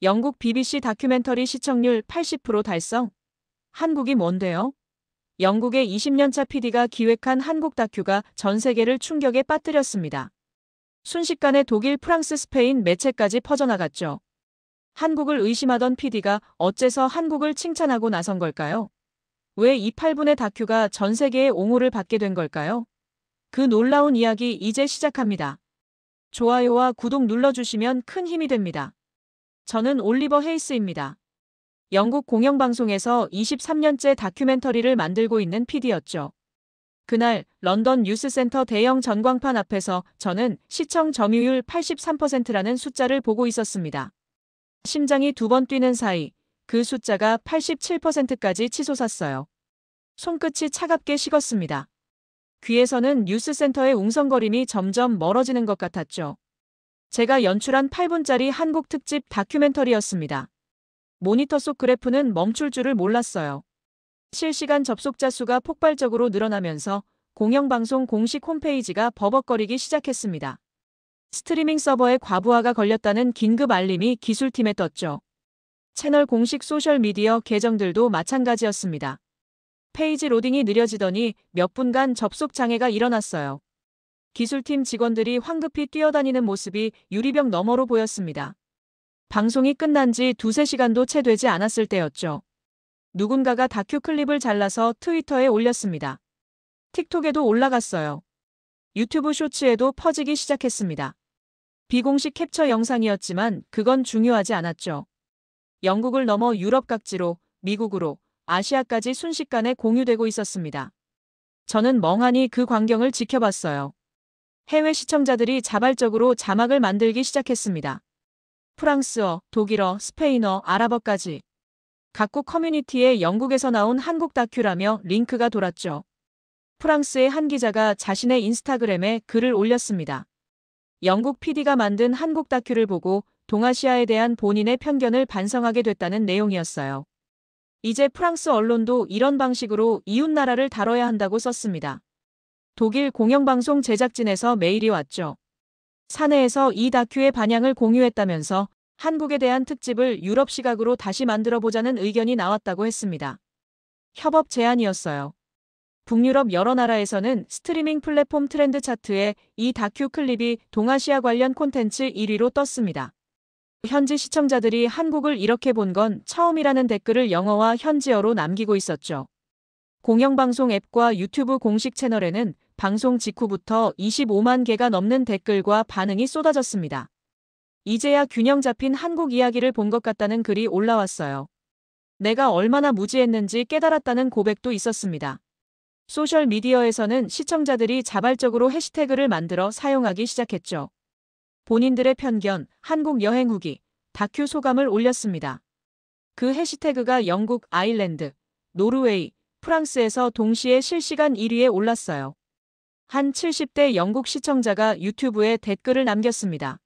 영국 BBC 다큐멘터리 시청률 80% 달성? 한국이 뭔데요? 영국의 20년차 PD가 기획한 한국 다큐가 전 세계를 충격에 빠뜨렸습니다. 순식간에 독일, 프랑스, 스페인 매체까지 퍼져나갔죠. 한국을 의심하던 PD가 어째서 한국을 칭찬하고 나선 걸까요? 왜 이 8분의 다큐가 전 세계의 옹호를 받게 된 걸까요? 그 놀라운 이야기 이제 시작합니다. 좋아요와 구독 눌러주시면 큰 힘이 됩니다. 저는 올리버 헤이스입니다. 영국 공영방송에서 23년째 다큐멘터리를 만들고 있는 PD였죠. 그날 런던 뉴스센터 대형 전광판 앞에서 저는 시청 점유율 83%라는 숫자를 보고 있었습니다. 심장이 두 번 뛰는 사이 그 숫자가 87%까지 치솟았어요. 손끝이 차갑게 식었습니다. 귀에서는 뉴스센터의 웅성거림이 점점 멀어지는 것 같았죠. 제가 연출한 8분짜리 한국 특집 다큐멘터리였습니다. 모니터 속 그래프는 멈출 줄을 몰랐어요. 실시간 접속자 수가 폭발적으로 늘어나면서 공영방송 공식 홈페이지가 버벅거리기 시작했습니다. 스트리밍 서버에 과부하가 걸렸다는 긴급 알림이 기술팀에 떴죠. 채널 공식 소셜미디어 계정들도 마찬가지였습니다. 페이지 로딩이 느려지더니 몇 분간 접속 장애가 일어났어요. 기술팀 직원들이 황급히 뛰어다니는 모습이 유리병 너머로 보였습니다. 방송이 끝난 지 두세 시간도 채 되지 않았을 때였죠. 누군가가 다큐 클립을 잘라서 트위터에 올렸습니다. 틱톡에도 올라갔어요. 유튜브 쇼츠에도 퍼지기 시작했습니다. 비공식 캡처 영상이었지만 그건 중요하지 않았죠. 영국을 넘어 유럽 각지로, 미국으로, 아시아까지 순식간에 공유되고 있었습니다. 저는 멍하니 그 광경을 지켜봤어요. 해외 시청자들이 자발적으로 자막을 만들기 시작했습니다. 프랑스어, 독일어, 스페인어, 아랍어까지. 각국 커뮤니티에 영국에서 나온 한국 다큐라며 링크가 돌았죠. 프랑스의 한 기자가 자신의 인스타그램에 글을 올렸습니다. 영국 PD가 만든 한국 다큐를 보고 동아시아에 대한 본인의 편견을 반성하게 됐다는 내용이었어요. 이제 프랑스 언론도 이런 방식으로 이웃나라를 다뤄야 한다고 썼습니다. 독일 공영방송 제작진에서 메일이 왔죠. 사내에서 이 다큐의 반향을 공유했다면서 한국에 대한 특집을 유럽 시각으로 다시 만들어보자는 의견이 나왔다고 했습니다. 협업 제안이었어요. 북유럽 여러 나라에서는 스트리밍 플랫폼 트렌드 차트에 이 다큐 클립이 동아시아 관련 콘텐츠 1위로 떴습니다. 현지 시청자들이 한국을 이렇게 본 건 처음이라는 댓글을 영어와 현지어로 남기고 있었죠. 공영방송 앱과 유튜브 공식 채널에는 방송 직후부터 25만 개가 넘는 댓글과 반응이 쏟아졌습니다. 이제야 균형 잡힌 한국 이야기를 본 것 같다는 글이 올라왔어요. 내가 얼마나 무지했는지 깨달았다는 고백도 있었습니다. 소셜미디어에서는 시청자들이 자발적으로 해시태그를 만들어 사용하기 시작했죠. 본인들의 편견, 한국 여행 후기, 다큐 소감을 올렸습니다. 그 해시태그가 영국, 아일랜드, 노르웨이, 프랑스에서 동시에 실시간 1위에 올랐어요. 한 70대 영국 시청자가 유튜브에 댓글을 남겼습니다.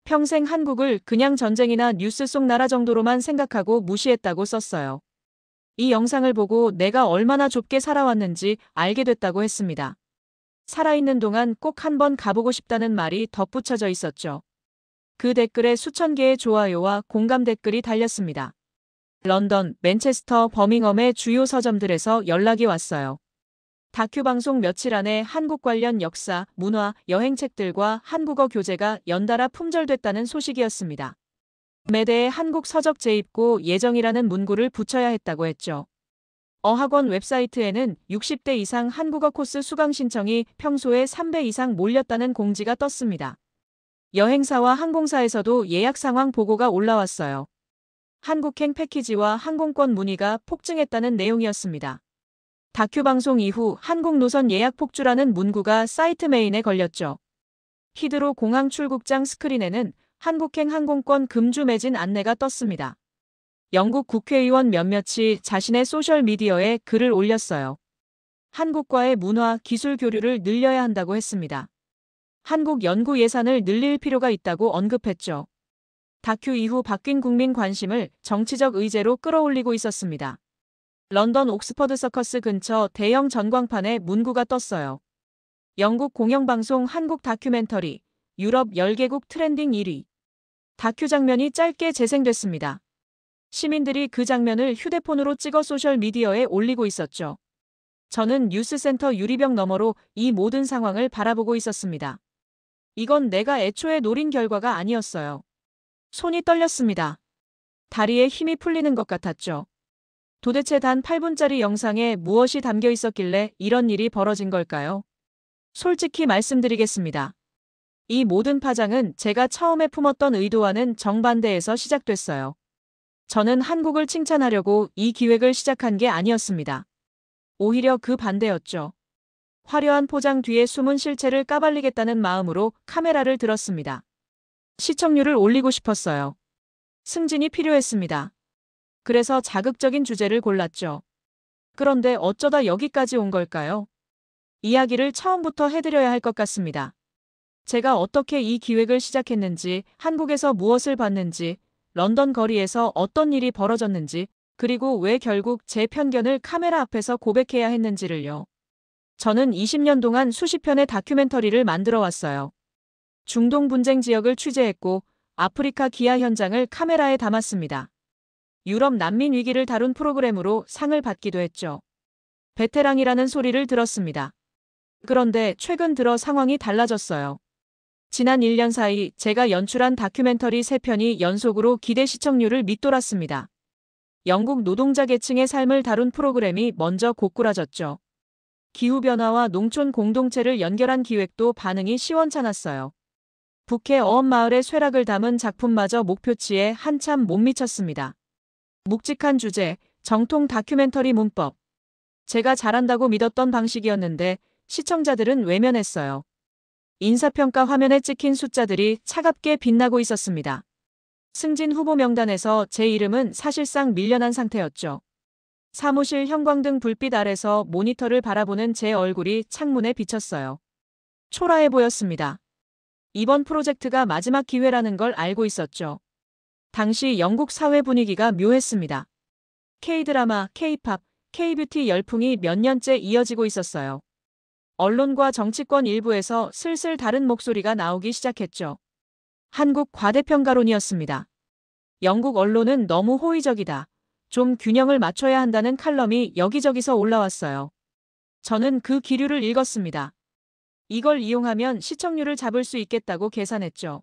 평생 한국을 그냥 전쟁이나 뉴스 속 나라 정도로만 생각하고 무시했다고 썼어요. 이 영상을 보고 내가 얼마나 좁게 살아왔는지 알게 됐다고 했습니다. 살아있는 동안 꼭 한번 가보고 싶다는 말이 덧붙여져 있었죠. 그 댓글에 수천 개의 좋아요와 공감 댓글이 달렸습니다. 런던, 맨체스터, 버밍엄의 주요 서점들에서 연락이 왔어요. 다큐 방송 며칠 안에 한국 관련 역사, 문화, 여행책들과 한국어 교재가 연달아 품절됐다는 소식이었습니다. 매대에 한국 서적 재입고 예정이라는 문구를 붙여야 했다고 했죠. 어학원 웹사이트에는 60대 이상 한국어 코스 수강 신청이 평소에 3배 이상 몰렸다는 공지가 떴습니다. 여행사와 항공사에서도 예약 상황 보고가 올라왔어요. 한국행 패키지와 항공권 문의가 폭증했다는 내용이었습니다. 다큐 방송 이후 한국 노선 예약 폭주라는 문구가 사이트 메인에 걸렸죠. 히드로 공항 출국장 스크린에는 한국행 항공권 금주 매진 안내가 떴습니다. 영국 국회의원 몇몇이 자신의 소셜미디어에 글을 올렸어요. 한국과의 문화, 기술 교류를 늘려야 한다고 했습니다. 한국 연구 예산을 늘릴 필요가 있다고 언급했죠. 다큐 이후 바뀐 국민 관심을 정치적 의제로 끌어올리고 있었습니다. 런던 옥스퍼드 서커스 근처 대형 전광판에 문구가 떴어요. 영국 공영방송 한국 다큐멘터리, 유럽 10개국 트렌딩 1위. 다큐 장면이 짧게 재생됐습니다. 시민들이 그 장면을 휴대폰으로 찍어 소셜미디어에 올리고 있었죠. 저는 뉴스센터 유리병 너머로 이 모든 상황을 바라보고 있었습니다. 이건 내가 애초에 노린 결과가 아니었어요. 손이 떨렸습니다. 다리에 힘이 풀리는 것 같았죠. 도대체 단 8분짜리 영상에 무엇이 담겨 있었길래 이런 일이 벌어진 걸까요? 솔직히 말씀드리겠습니다. 이 모든 파장은 제가 처음에 품었던 의도와는 정반대에서 시작됐어요. 저는 한국을 칭찬하려고 이 기획을 시작한 게 아니었습니다. 오히려 그 반대였죠. 화려한 포장 뒤에 숨은 실체를 까발리겠다는 마음으로 카메라를 들었습니다. 시청률을 올리고 싶었어요. 승진이 필요했습니다. 그래서 자극적인 주제를 골랐죠. 그런데 어쩌다 여기까지 온 걸까요? 이야기를 처음부터 해드려야 할 것 같습니다. 제가 어떻게 이 기획을 시작했는지, 한국에서 무엇을 봤는지, 런던 거리에서 어떤 일이 벌어졌는지, 그리고 왜 결국 제 편견을 카메라 앞에서 고백해야 했는지를요. 저는 20년 동안 수십 편의 다큐멘터리를 만들어 왔어요. 중동 분쟁 지역을 취재했고 아프리카 기아 현장을 카메라에 담았습니다. 유럽 난민 위기를 다룬 프로그램으로 상을 받기도 했죠. 베테랑이라는 소리를 들었습니다. 그런데 최근 들어 상황이 달라졌어요. 지난 1년 사이 제가 연출한 다큐멘터리 3편이 연속으로 기대 시청률을 밑돌았습니다. 영국 노동자 계층의 삶을 다룬 프로그램이 먼저 고꾸라졌죠. 기후변화와 농촌 공동체를 연결한 기획도 반응이 시원찮았어요. 북해 어업마을의 쇠락을 담은 작품마저 목표치에 한참 못 미쳤습니다. 묵직한 주제, 정통 다큐멘터리 문법. 제가 잘한다고 믿었던 방식이었는데 시청자들은 외면했어요. 인사평가 화면에 찍힌 숫자들이 차갑게 빛나고 있었습니다. 승진 후보 명단에서 제 이름은 사실상 밀려난 상태였죠. 사무실 형광등 불빛 아래서 모니터를 바라보는 제 얼굴이 창문에 비쳤어요. 초라해 보였습니다. 이번 프로젝트가 마지막 기회라는 걸 알고 있었죠. 당시 영국 사회 분위기가 묘했습니다. K-드라마, K-팝, K-뷰티 열풍이 몇 년째 이어지고 있었어요. 언론과 정치권 일부에서 슬슬 다른 목소리가 나오기 시작했죠. 한국 과대평가론이었습니다. 영국 언론은 너무 호의적이다. 좀 균형을 맞춰야 한다는 칼럼이 여기저기서 올라왔어요. 저는 그 기류를 읽었습니다. 이걸 이용하면 시청률을 잡을 수 있겠다고 계산했죠.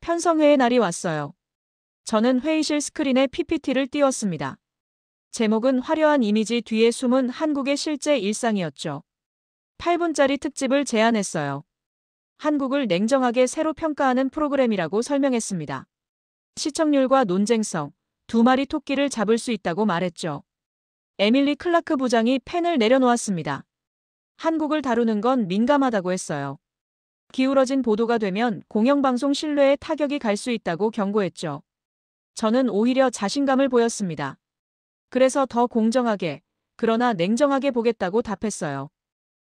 편성회의 날이 왔어요. 저는 회의실 스크린에 PPT를 띄웠습니다. 제목은 화려한 이미지 뒤에 숨은 한국의 실제 일상이었죠. 8분짜리 특집을 제안했어요. 한국을 냉정하게 새로 평가하는 프로그램이라고 설명했습니다. 시청률과 논쟁성, 두 마리 토끼를 잡을 수 있다고 말했죠. 에밀리 클라크 부장이 펜을 내려놓았습니다. 한국을 다루는 건 민감하다고 했어요. 기울어진 보도가 되면 공영방송 신뢰에 타격이 갈 수 있다고 경고했죠. 저는 오히려 자신감을 보였습니다. 그래서 더 공정하게, 그러나 냉정하게 보겠다고 답했어요.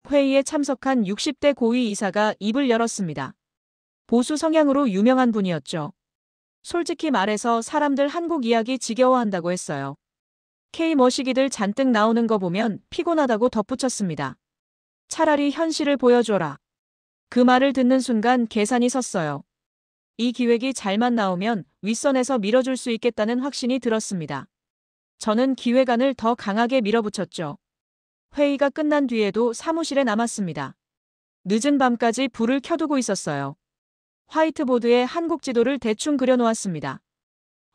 회의에 참석한 60대 고위 이사가 입을 열었습니다. 보수 성향으로 유명한 분이었죠. 솔직히 말해서 사람들 한국 이야기 지겨워한다고 했어요. K-머시기들 잔뜩 나오는 거 보면 피곤하다고 덧붙였습니다. 차라리 현실을 보여줘라. 그 말을 듣는 순간 계산이 섰어요. 이 기획이 잘만 나오면 윗선에서 밀어줄 수 있겠다는 확신이 들었습니다. 저는 기획안을 더 강하게 밀어붙였죠. 회의가 끝난 뒤에도 사무실에 남았습니다. 늦은 밤까지 불을 켜두고 있었어요. 화이트보드에 한국 지도를 대충 그려놓았습니다.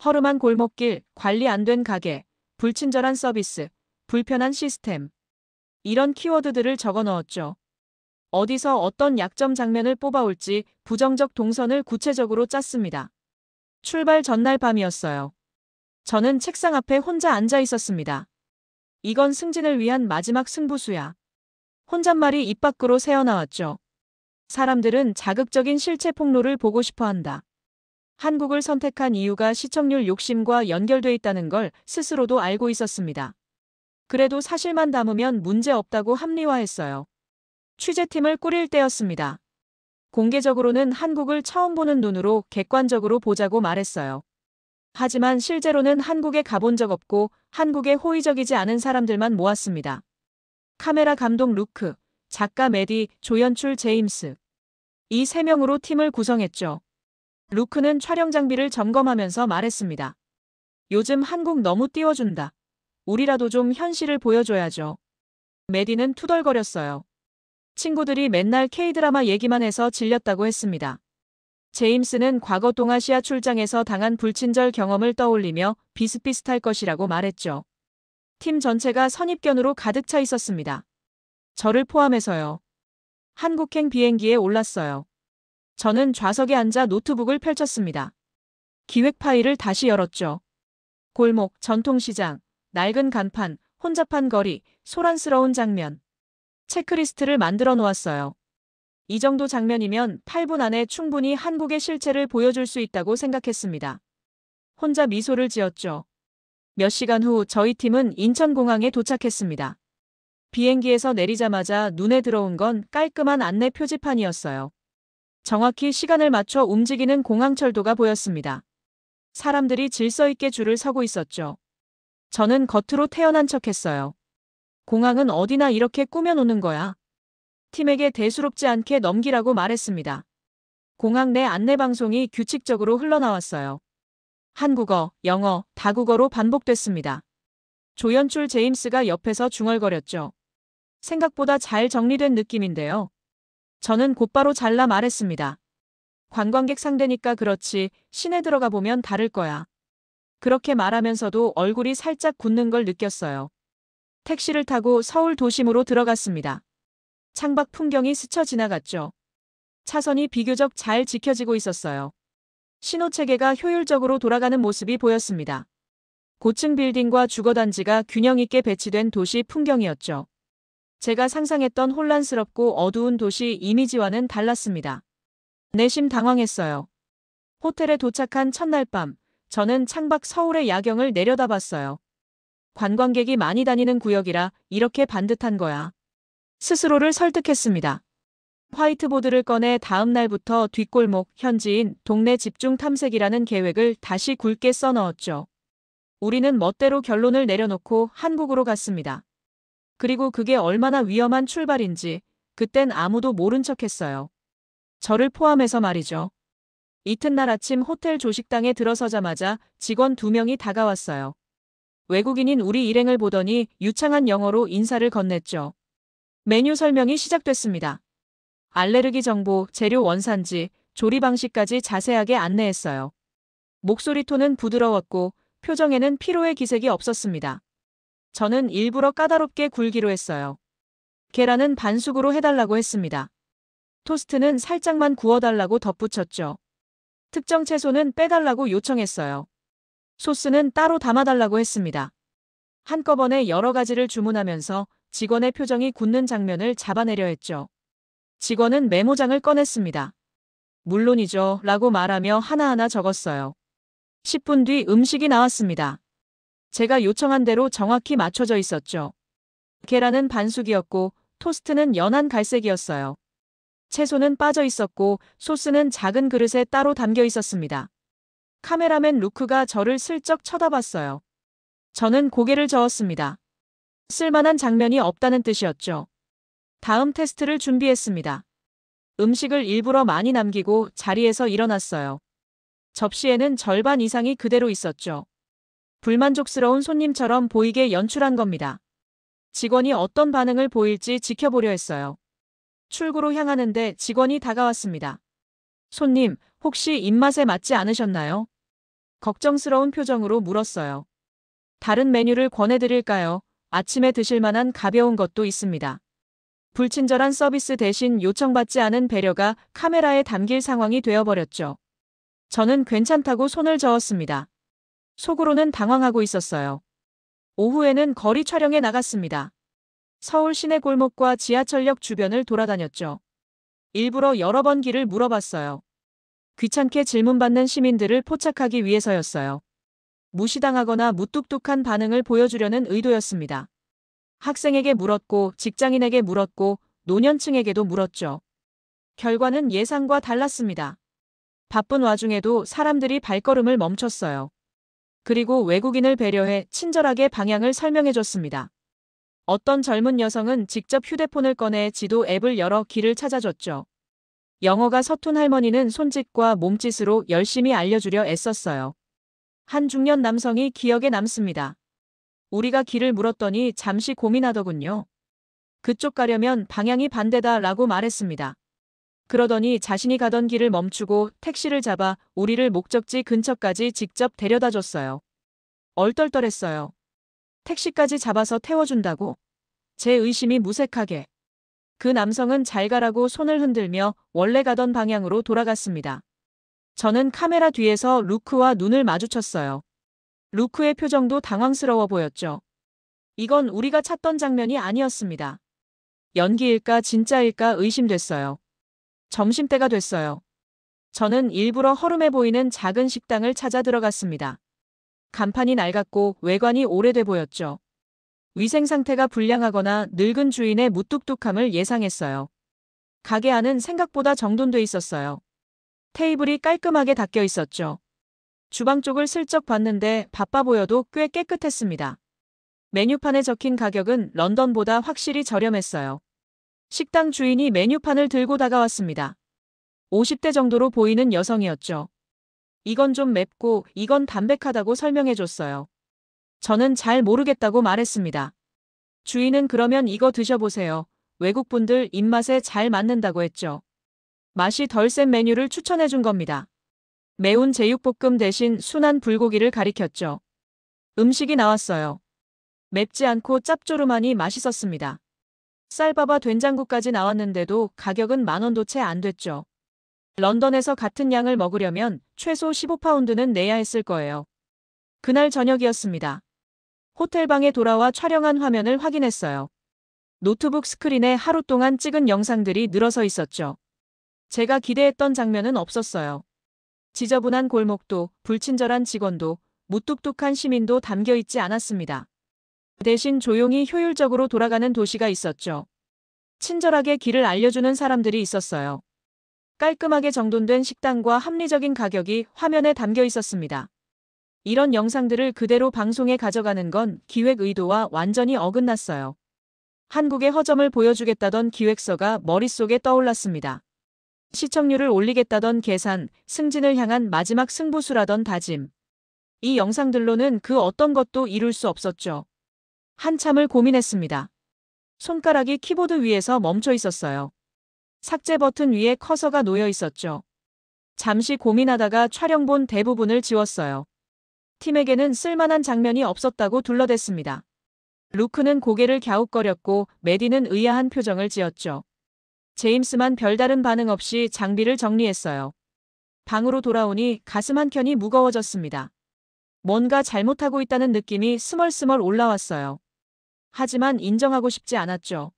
허름한 골목길, 관리 안 된 가게, 불친절한 서비스, 불편한 시스템. 이런 키워드들을 적어 넣었죠. 어디서 어떤 약점 장면을 뽑아올지 부정적 동선을 구체적으로 짰습니다. 출발 전날 밤이었어요. 저는 책상 앞에 혼자 앉아 있었습니다. 이건 승진을 위한 마지막 승부수야. 혼잣말이 입 밖으로 새어나왔죠. 사람들은 자극적인 실체 폭로를 보고 싶어 한다. 한국을 선택한 이유가 시청률 욕심과 연결돼 있다는 걸 스스로도 알고 있었습니다. 그래도 사실만 담으면 문제 없다고 합리화했어요. 취재팀을 꾸릴 때였습니다. 공개적으로는 한국을 처음 보는 눈으로 객관적으로 보자고 말했어요. 하지만 실제로는 한국에 가본 적 없고 한국에 호의적이지 않은 사람들만 모았습니다. 카메라 감독 루크, 작가 메디, 조연출 제임스. 이 3명으로 팀을 구성했죠. 루크는 촬영 장비를 점검하면서 말했습니다. 요즘 한국 너무 띄워준다. 우리라도 좀 현실을 보여줘야죠. 메디는 투덜거렸어요. 친구들이 맨날 K-드라마 얘기만 해서 질렸다고 했습니다. 제임스는 과거 동아시아 출장에서 당한 불친절 경험을 떠올리며 비슷비슷할 것이라고 말했죠. 팀 전체가 선입견으로 가득 차 있었습니다. 저를 포함해서요. 한국행 비행기에 올랐어요. 저는 좌석에 앉아 노트북을 펼쳤습니다. 기획 파일을 다시 열었죠. 골목, 전통시장, 낡은 간판, 혼잡한 거리, 소란스러운 장면. 체크리스트를 만들어 놓았어요. 이 정도 장면이면 8분 안에 충분히 한국의 실체를 보여줄 수 있다고 생각했습니다. 혼자 미소를 지었죠. 몇 시간 후 저희 팀은 인천공항에 도착했습니다. 비행기에서 내리자마자 눈에 들어온 건 깔끔한 안내 표지판이었어요. 정확히 시간을 맞춰 움직이는 공항철도가 보였습니다. 사람들이 질서 있게 줄을 서고 있었죠. 저는 겉으로 태연한 척했어요. 공항은 어디나 이렇게 꾸며놓는 거야. 팀에게 대수롭지 않게 넘기라고 말했습니다. 공항 내 안내방송이 규칙적으로 흘러나왔어요. 한국어, 영어, 다국어로 반복됐습니다. 조연출 제임스가 옆에서 중얼거렸죠. 생각보다 잘 정리된 느낌인데요. 저는 곧바로 잘라 말했습니다. 관광객 상대니까 그렇지 시내 들어가 보면 다를 거야. 그렇게 말하면서도 얼굴이 살짝 굳는 걸 느꼈어요. 택시를 타고 서울 도심으로 들어갔습니다. 창밖 풍경이 스쳐 지나갔죠. 차선이 비교적 잘 지켜지고 있었어요. 신호체계가 효율적으로 돌아가는 모습이 보였습니다. 고층 빌딩과 주거단지가 균형 있게 배치된 도시 풍경이었죠. 제가 상상했던 혼란스럽고 어두운 도시 이미지와는 달랐습니다. 내심 당황했어요. 호텔에 도착한 첫날 밤, 저는 창밖 서울의 야경을 내려다봤어요. 관광객이 많이 다니는 구역이라 이렇게 반듯한 거야. 스스로를 설득했습니다. 화이트보드를 꺼내 다음 날부터 뒷골목, 현지인, 동네 집중 탐색이라는 계획을 다시 굵게 써넣었죠. 우리는 멋대로 결론을 내려놓고 한국으로 갔습니다. 그리고 그게 얼마나 위험한 출발인지 그땐 아무도 모른 척했어요. 저를 포함해서 말이죠. 이튿날 아침 호텔 조식당에 들어서자마자 직원 2명이 다가왔어요. 외국인인 우리 일행을 보더니 유창한 영어로 인사를 건넸죠. 메뉴 설명이 시작됐습니다. 알레르기 정보, 재료 원산지, 조리 방식까지 자세하게 안내했어요. 목소리 톤은 부드러웠고 표정에는 피로의 기색이 없었습니다. 저는 일부러 까다롭게 굴기로 했어요. 계란은 반숙으로 해달라고 했습니다. 토스트는 살짝만 구워달라고 덧붙였죠. 특정 채소는 빼달라고 요청했어요. 소스는 따로 담아달라고 했습니다. 한꺼번에 여러 가지를 주문하면서 직원의 표정이 굳는 장면을 잡아내려 했죠. 직원은 메모장을 꺼냈습니다. 물론이죠 라고 말하며 하나하나 적었어요. 10분 뒤 음식이 나왔습니다. 제가 요청한 대로 정확히 맞춰져 있었죠. 계란은 반숙이었고 토스트는 연한 갈색이었어요. 채소는 빠져 있었고 소스는 작은 그릇에 따로 담겨 있었습니다. 카메라맨 루크가 저를 슬쩍 쳐다봤어요. 저는 고개를 저었습니다. 쓸만한 장면이 없다는 뜻이었죠. 다음 테스트를 준비했습니다. 음식을 일부러 많이 남기고 자리에서 일어났어요. 접시에는 절반 이상이 그대로 있었죠. 불만족스러운 손님처럼 보이게 연출한 겁니다. 직원이 어떤 반응을 보일지 지켜보려 했어요. 출구로 향하는데 직원이 다가왔습니다. 손님, 혹시 입맛에 맞지 않으셨나요? 걱정스러운 표정으로 물었어요. 다른 메뉴를 권해드릴까요? 아침에 드실 만한 가벼운 것도 있습니다. 불친절한 서비스 대신 요청받지 않은 배려가 카메라에 담길 상황이 되어버렸죠. 저는 괜찮다고 손을 저었습니다. 속으로는 당황하고 있었어요. 오후에는 거리 촬영에 나갔습니다. 서울 시내 골목과 지하철역 주변을 돌아다녔죠. 일부러 여러 번 길을 물어봤어요. 귀찮게 질문받는 시민들을 포착하기 위해서였어요. 무시당하거나 무뚝뚝한 반응을 보여주려는 의도였습니다. 학생에게 물었고 직장인에게 물었고 노년층에게도 물었죠. 결과는 예상과 달랐습니다. 바쁜 와중에도 사람들이 발걸음을 멈췄어요. 그리고 외국인을 배려해 친절하게 방향을 설명해줬습니다. 어떤 젊은 여성은 직접 휴대폰을 꺼내 지도 앱을 열어 길을 찾아줬죠. 영어가 서툰 할머니는 손짓과 몸짓으로 열심히 알려주려 애썼어요. 한 중년 남성이 기억에 남습니다. 우리가 길을 물었더니 잠시 고민하더군요. 그쪽 가려면 방향이 반대다 라고 말했습니다. 그러더니 자신이 가던 길을 멈추고 택시를 잡아 우리를 목적지 근처까지 직접 데려다 줬어요. 얼떨떨했어요. 택시까지 잡아서 태워준다고? 제 의심이 무색하게. 그 남성은 잘 가라고 손을 흔들며 원래 가던 방향으로 돌아갔습니다. 저는 카메라 뒤에서 루크와 눈을 마주쳤어요. 루크의 표정도 당황스러워 보였죠. 이건 우리가 찾던 장면이 아니었습니다. 연기일까 진짜일까 의심됐어요. 점심때가 됐어요. 저는 일부러 허름해 보이는 작은 식당을 찾아 들어갔습니다. 간판이 낡았고 외관이 오래돼 보였죠. 위생 상태가 불량하거나 늙은 주인의 무뚝뚝함을 예상했어요. 가게 안은 생각보다 정돈돼 있었어요. 테이블이 깔끔하게 닦여 있었죠. 주방 쪽을 슬쩍 봤는데 바빠 보여도 꽤 깨끗했습니다. 메뉴판에 적힌 가격은 런던보다 확실히 저렴했어요. 식당 주인이 메뉴판을 들고 다가왔습니다. 50대 정도로 보이는 여성이었죠. 이건 좀 맵고 이건 담백하다고 설명해줬어요. 저는 잘 모르겠다고 말했습니다. 주인은 그러면 이거 드셔보세요. 외국분들 입맛에 잘 맞는다고 했죠. 맛이 덜 센 메뉴를 추천해준 겁니다. 매운 제육볶음 대신 순한 불고기를 가리켰죠. 음식이 나왔어요. 맵지 않고 짭조름하니 맛있었습니다. 쌀밥과 된장국까지 나왔는데도 가격은 10,000원도 채 안 됐죠. 런던에서 같은 양을 먹으려면 최소 15파운드는 내야 했을 거예요. 그날 저녁이었습니다. 호텔방에 돌아와 촬영한 화면을 확인했어요. 노트북 스크린에 하루 동안 찍은 영상들이 늘어서 있었죠. 제가 기대했던 장면은 없었어요. 지저분한 골목도, 불친절한 직원도, 무뚝뚝한 시민도 담겨 있지 않았습니다. 대신 조용히 효율적으로 돌아가는 도시가 있었죠. 친절하게 길을 알려주는 사람들이 있었어요. 깔끔하게 정돈된 식당과 합리적인 가격이 화면에 담겨 있었습니다. 이런 영상들을 그대로 방송에 가져가는 건 기획 의도와 완전히 어긋났어요. 한국의 허점을 보여주겠다던 기획서가 머릿속에 떠올랐습니다. 시청률을 올리겠다던 계산, 승진을 향한 마지막 승부수라던 다짐. 이 영상들로는 그 어떤 것도 이룰 수 없었죠. 한참을 고민했습니다. 손가락이 키보드 위에서 멈춰 있었어요. 삭제 버튼 위에 커서가 놓여 있었죠. 잠시 고민하다가 촬영본 대부분을 지웠어요. 팀에게는 쓸만한 장면이 없었다고 둘러댔습니다. 루크는 고개를 갸웃거렸고 메디는 의아한 표정을 지었죠. 제임스만 별다른 반응 없이 장비를 정리했어요. 방으로 돌아오니 가슴 한켠이 무거워졌습니다. 뭔가 잘못하고 있다는 느낌이 스멀스멀 올라왔어요. 하지만 인정하고 싶지 않았죠.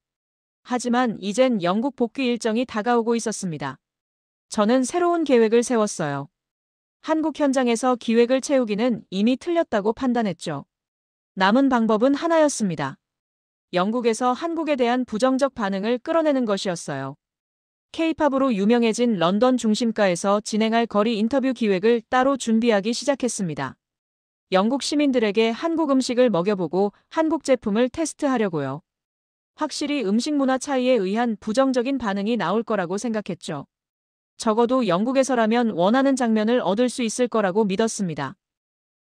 하지만 이젠 영국 복귀 일정이 다가오고 있었습니다. 저는 새로운 계획을 세웠어요. 한국 현장에서 기획을 채우기는 이미 틀렸다고 판단했죠. 남은 방법은 하나였습니다. 영국에서 한국에 대한 부정적 반응을 끌어내는 것이었어요. K-팝으로 유명해진 런던 중심가에서 진행할 거리 인터뷰 기획을 따로 준비하기 시작했습니다. 영국 시민들에게 한국 음식을 먹여보고 한국 제품을 테스트하려고요. 확실히 음식 문화 차이에 의한 부정적인 반응이 나올 거라고 생각했죠. 적어도 영국에서라면 원하는 장면을 얻을 수 있을 거라고 믿었습니다.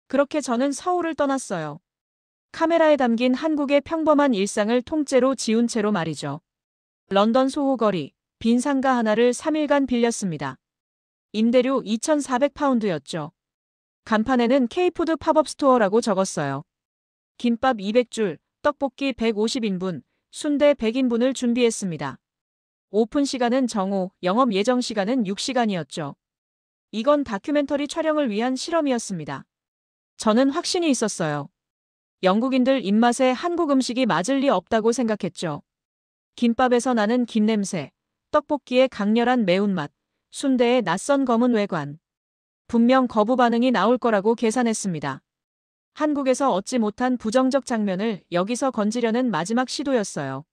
그렇게 저는 서울을 떠났어요. 카메라에 담긴 한국의 평범한 일상을 통째로 지운 채로 말이죠. 런던 소호거리, 빈 상가 하나를 3일간 빌렸습니다. 임대료 2,400파운드였죠. 간판에는 K푸드 팝업 스토어라고 적었어요. 김밥 200줄, 떡볶이 150인분, 순대 100인분을 준비했습니다. 오픈 시간은 정오, 영업 예정 시간은 6시간이었죠. 이건 다큐멘터리 촬영을 위한 실험이었습니다. 저는 확신이 있었어요. 영국인들 입맛에 한국 음식이 맞을 리 없다고 생각했죠. 김밥에서 나는 김냄새, 떡볶이의 강렬한 매운맛, 순대의 낯선 검은 외관. 분명 거부 반응이 나올 거라고 계산했습니다. 한국에서 얻지 못한 부정적 장면을 여기서 건지려는 마지막 시도였어요.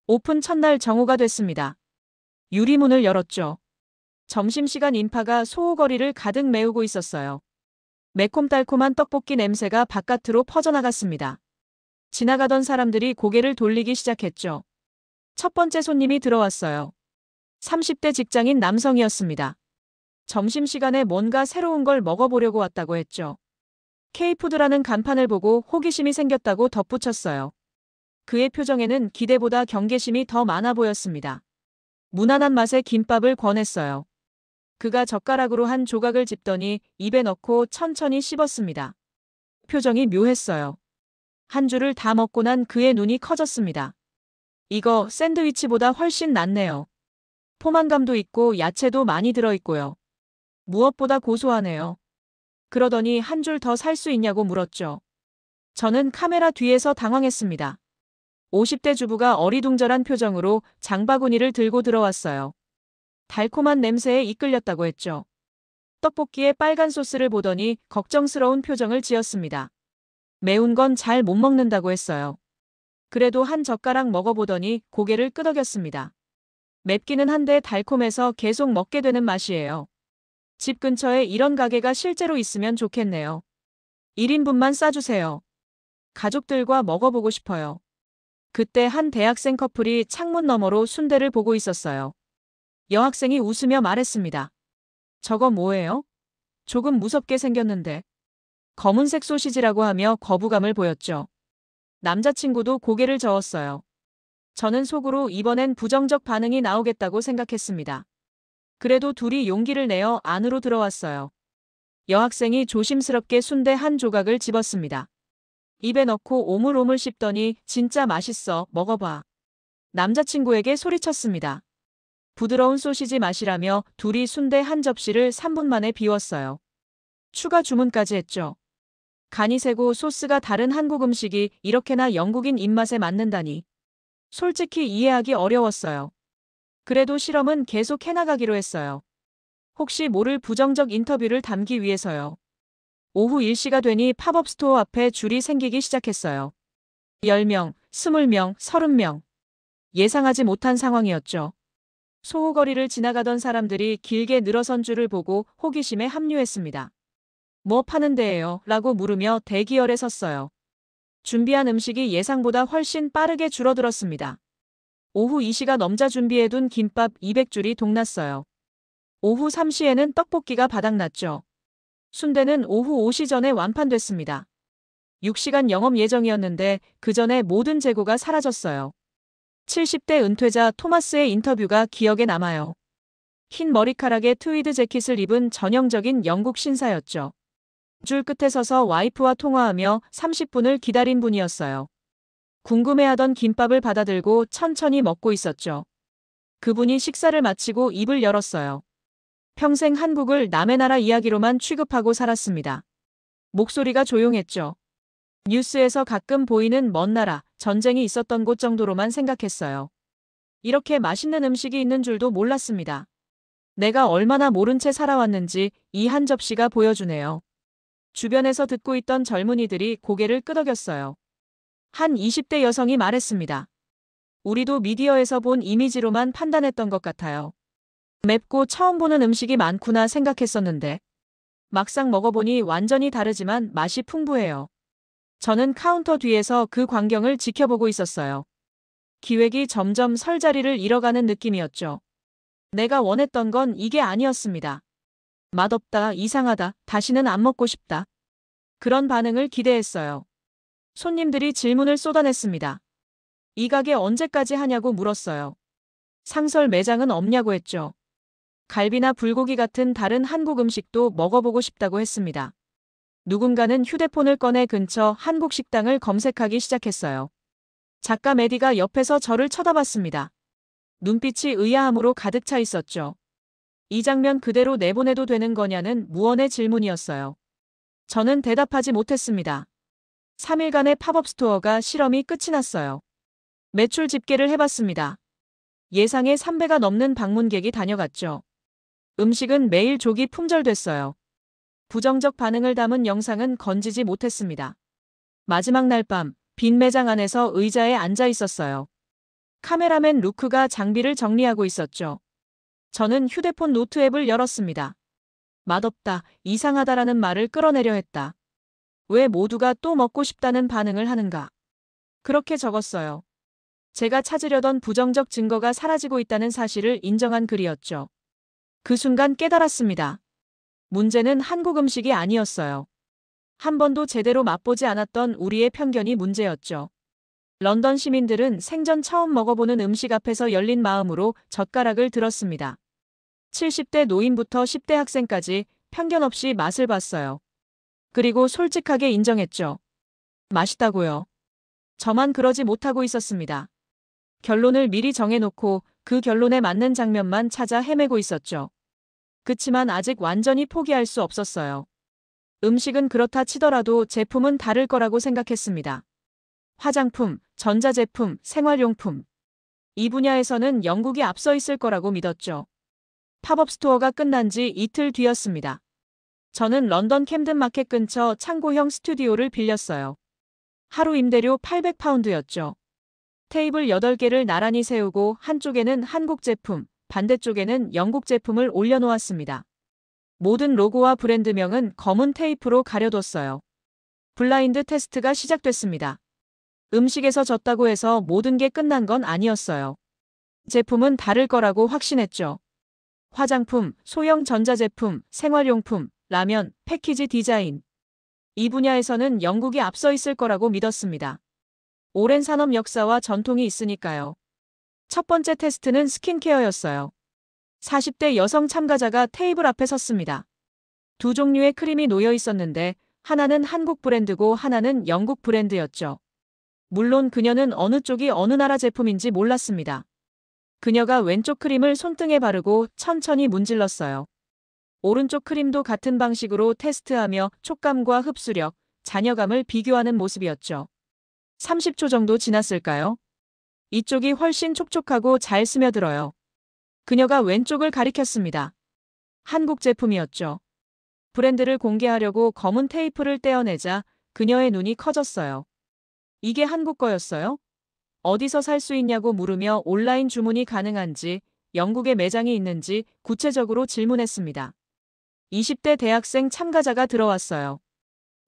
오픈 첫날 정오가 됐습니다. 유리문을 열었죠. 점심시간 인파가 소호거리를 가득 메우고 있었어요. 매콤달콤한 떡볶이 냄새가 바깥으로 퍼져나갔습니다. 지나가던 사람들이 고개를 돌리기 시작했죠. 첫 번째 손님이 들어왔어요. 30대 직장인 남성이었습니다. 점심시간에 뭔가 새로운 걸 먹어보려고 왔다고 했죠. K푸드라는 간판을 보고 호기심이 생겼다고 덧붙였어요. 그의 표정에는 기대보다 경계심이 더 많아 보였습니다. 무난한 맛의 김밥을 권했어요. 그가 젓가락으로 한 조각을 집더니 입에 넣고 천천히 씹었습니다. 표정이 묘했어요. 한 줄을 다 먹고 난 그의 눈이 커졌습니다. 이거 샌드위치보다 훨씬 낫네요. 포만감도 있고 야채도 많이 들어있고요. 무엇보다 고소하네요. 그러더니 한 줄 더 살 수 있냐고 물었죠. 저는 카메라 뒤에서 당황했습니다. 50대 주부가 어리둥절한 표정으로 장바구니를 들고 들어왔어요. 달콤한 냄새에 이끌렸다고 했죠. 떡볶이에 빨간 소스를 보더니 걱정스러운 표정을 지었습니다. 매운 건 잘 못 먹는다고 했어요. 그래도 한 젓가락 먹어보더니 고개를 끄덕였습니다. 맵기는 한데 달콤해서 계속 먹게 되는 맛이에요. 집 근처에 이런 가게가 실제로 있으면 좋겠네요. 1인분만 싸주세요. 가족들과 먹어보고 싶어요. 그때 한 대학생 커플이 창문 너머로 순대를 보고 있었어요. 여학생이 웃으며 말했습니다. 저거 뭐예요? 조금 무섭게 생겼는데. 검은색 소시지라고 하며 거부감을 보였죠. 남자친구도 고개를 저었어요. 저는 속으로 이번엔 부정적 반응이 나오겠다고 생각했습니다. 그래도 둘이 용기를 내어 안으로 들어왔어요. 여학생이 조심스럽게 순대 한 조각을 집었습니다. 입에 넣고 오물오물 씹더니 진짜 맛있어, 먹어봐. 남자친구에게 소리쳤습니다. 부드러운 소시지 맛이라며 둘이 순대 한 접시를 3분 만에 비웠어요. 추가 주문까지 했죠. 간이 세고 소스가 다른 한국 음식이 이렇게나 영국인 입맛에 맞는다니. 솔직히 이해하기 어려웠어요. 그래도 실험은 계속 해나가기로 했어요. 혹시 모를 부정적 인터뷰를 담기 위해서요. 오후 1시가 되니 팝업 스토어 앞에 줄이 생기기 시작했어요. 10명, 20명, 30명. 예상하지 못한 상황이었죠. 소호거리를 지나가던 사람들이 길게 늘어선 줄을 보고 호기심에 합류했습니다. 뭐 파는 데예요? 라고 물으며 대기열에 섰어요. 준비한 음식이 예상보다 훨씬 빠르게 줄어들었습니다. 오후 2시가 넘자 준비해둔 김밥 200줄이 동났어요. 오후 3시에는 떡볶이가 바닥났죠. 순대는 오후 5시 전에 완판됐습니다. 6시간 영업 예정이었는데 그 전에 모든 재고가 사라졌어요. 70대 은퇴자 토마스의 인터뷰가 기억에 남아요. 흰 머리카락에 트위드 재킷을 입은 전형적인 영국 신사였죠. 줄 끝에 서서 와이프와 통화하며 30분을 기다린 분이었어요. 궁금해하던 김밥을 받아들고 천천히 먹고 있었죠. 그분이 식사를 마치고 입을 열었어요. 평생 한국을 남의 나라 이야기로만 취급하고 살았습니다. 목소리가 조용했죠. 뉴스에서 가끔 보이는 먼 나라, 전쟁이 있었던 곳 정도로만 생각했어요. 이렇게 맛있는 음식이 있는 줄도 몰랐습니다. 내가 얼마나 모른 채 살아왔는지 이 한 접시가 보여주네요. 주변에서 듣고 있던 젊은이들이 고개를 끄덕였어요. 한 20대 여성이 말했습니다. 우리도 미디어에서 본 이미지로만 판단했던 것 같아요. 맵고 처음 보는 음식이 많구나 생각했었는데 막상 먹어보니 완전히 다르지만 맛이 풍부해요. 저는 카운터 뒤에서 그 광경을 지켜보고 있었어요. 기획이 점점 설 자리를 잃어가는 느낌이었죠. 내가 원했던 건 이게 아니었습니다. 맛없다, 이상하다, 다시는 안 먹고 싶다. 그런 반응을 기대했어요. 손님들이 질문을 쏟아냈습니다. 이 가게 언제까지 하냐고 물었어요. 상설 매장은 없냐고 했죠. 갈비나 불고기 같은 다른 한국 음식도 먹어보고 싶다고 했습니다. 누군가는 휴대폰을 꺼내 근처 한국 식당을 검색하기 시작했어요. 작가 메디가 옆에서 저를 쳐다봤습니다. 눈빛이 의아함으로 가득 차 있었죠. 이 장면 그대로 내보내도 되는 거냐는 무언의 질문이었어요. 저는 대답하지 못했습니다. 3일간의 팝업 스토어가 실험이 끝이 났어요. 매출 집계를 해봤습니다. 예상의 3배가 넘는 방문객이 다녀갔죠. 음식은 매일 조기 품절됐어요. 부정적 반응을 담은 영상은 건지지 못했습니다. 마지막 날 밤, 빈 매장 안에서 의자에 앉아 있었어요. 카메라맨 루크가 장비를 정리하고 있었죠. 저는 휴대폰 노트 앱을 열었습니다. 맛없다, 이상하다라는 말을 끌어내려 했다. 왜 모두가 또 먹고 싶다는 반응을 하는가? 그렇게 적었어요. 제가 찾으려던 부정적 증거가 사라지고 있다는 사실을 인정한 글이었죠. 그 순간 깨달았습니다. 문제는 한국 음식이 아니었어요. 한 번도 제대로 맛보지 않았던 우리의 편견이 문제였죠. 런던 시민들은 생전 처음 먹어보는 음식 앞에서 열린 마음으로 젓가락을 들었습니다. 70대 노인부터 10대 학생까지 편견 없이 맛을 봤어요. 그리고 솔직하게 인정했죠. 맛있다고요. 저만 그러지 못하고 있었습니다. 결론을 미리 정해놓고 그 결론에 맞는 장면만 찾아 헤매고 있었죠. 그치만 아직 완전히 포기할 수 없었어요. 음식은 그렇다 치더라도 제품은 다를 거라고 생각했습니다. 화장품, 전자제품, 생활용품. 이 분야에서는 영국이 앞서 있을 거라고 믿었죠. 팝업 스토어가 끝난 지 이틀 뒤였습니다. 저는 런던 캠든 마켓 근처 창고형 스튜디오를 빌렸어요. 하루 임대료 800파운드였죠. 테이블 8개를 나란히 세우고 한쪽에는 한국 제품, 반대쪽에는 영국 제품을 올려놓았습니다. 모든 로고와 브랜드명은 검은 테이프로 가려뒀어요. 블라인드 테스트가 시작됐습니다. 음식에서 졌다고 해서 모든 게 끝난 건 아니었어요. 제품은 다를 거라고 확신했죠. 화장품, 소형 전자제품, 생활용품, 라면, 패키지 디자인. 이 분야에서는 영국이 앞서 있을 거라고 믿었습니다. 오랜 산업 역사와 전통이 있으니까요. 첫 번째 테스트는 스킨케어였어요. 40대 여성 참가자가 테이블 앞에 섰습니다. 두 종류의 크림이 놓여 있었는데 하나는 한국 브랜드고 하나는 영국 브랜드였죠. 물론 그녀는 어느 쪽이 어느 나라 제품인지 몰랐습니다. 그녀가 왼쪽 크림을 손등에 바르고 천천히 문질렀어요. 오른쪽 크림도 같은 방식으로 테스트하며 촉감과 흡수력, 잔여감을 비교하는 모습이었죠. 30초 정도 지났을까요? 이쪽이 훨씬 촉촉하고 잘 스며들어요. 그녀가 왼쪽을 가리켰습니다. 한국 제품이었죠. 브랜드를 공개하려고 검은 테이프를 떼어내자 그녀의 눈이 커졌어요. 이게 한국 거였어요? 어디서 살 수 있냐고 물으며 온라인 주문이 가능한지, 영국에 매장이 있는지 구체적으로 질문했습니다. 20대 대학생 참가자가 들어왔어요.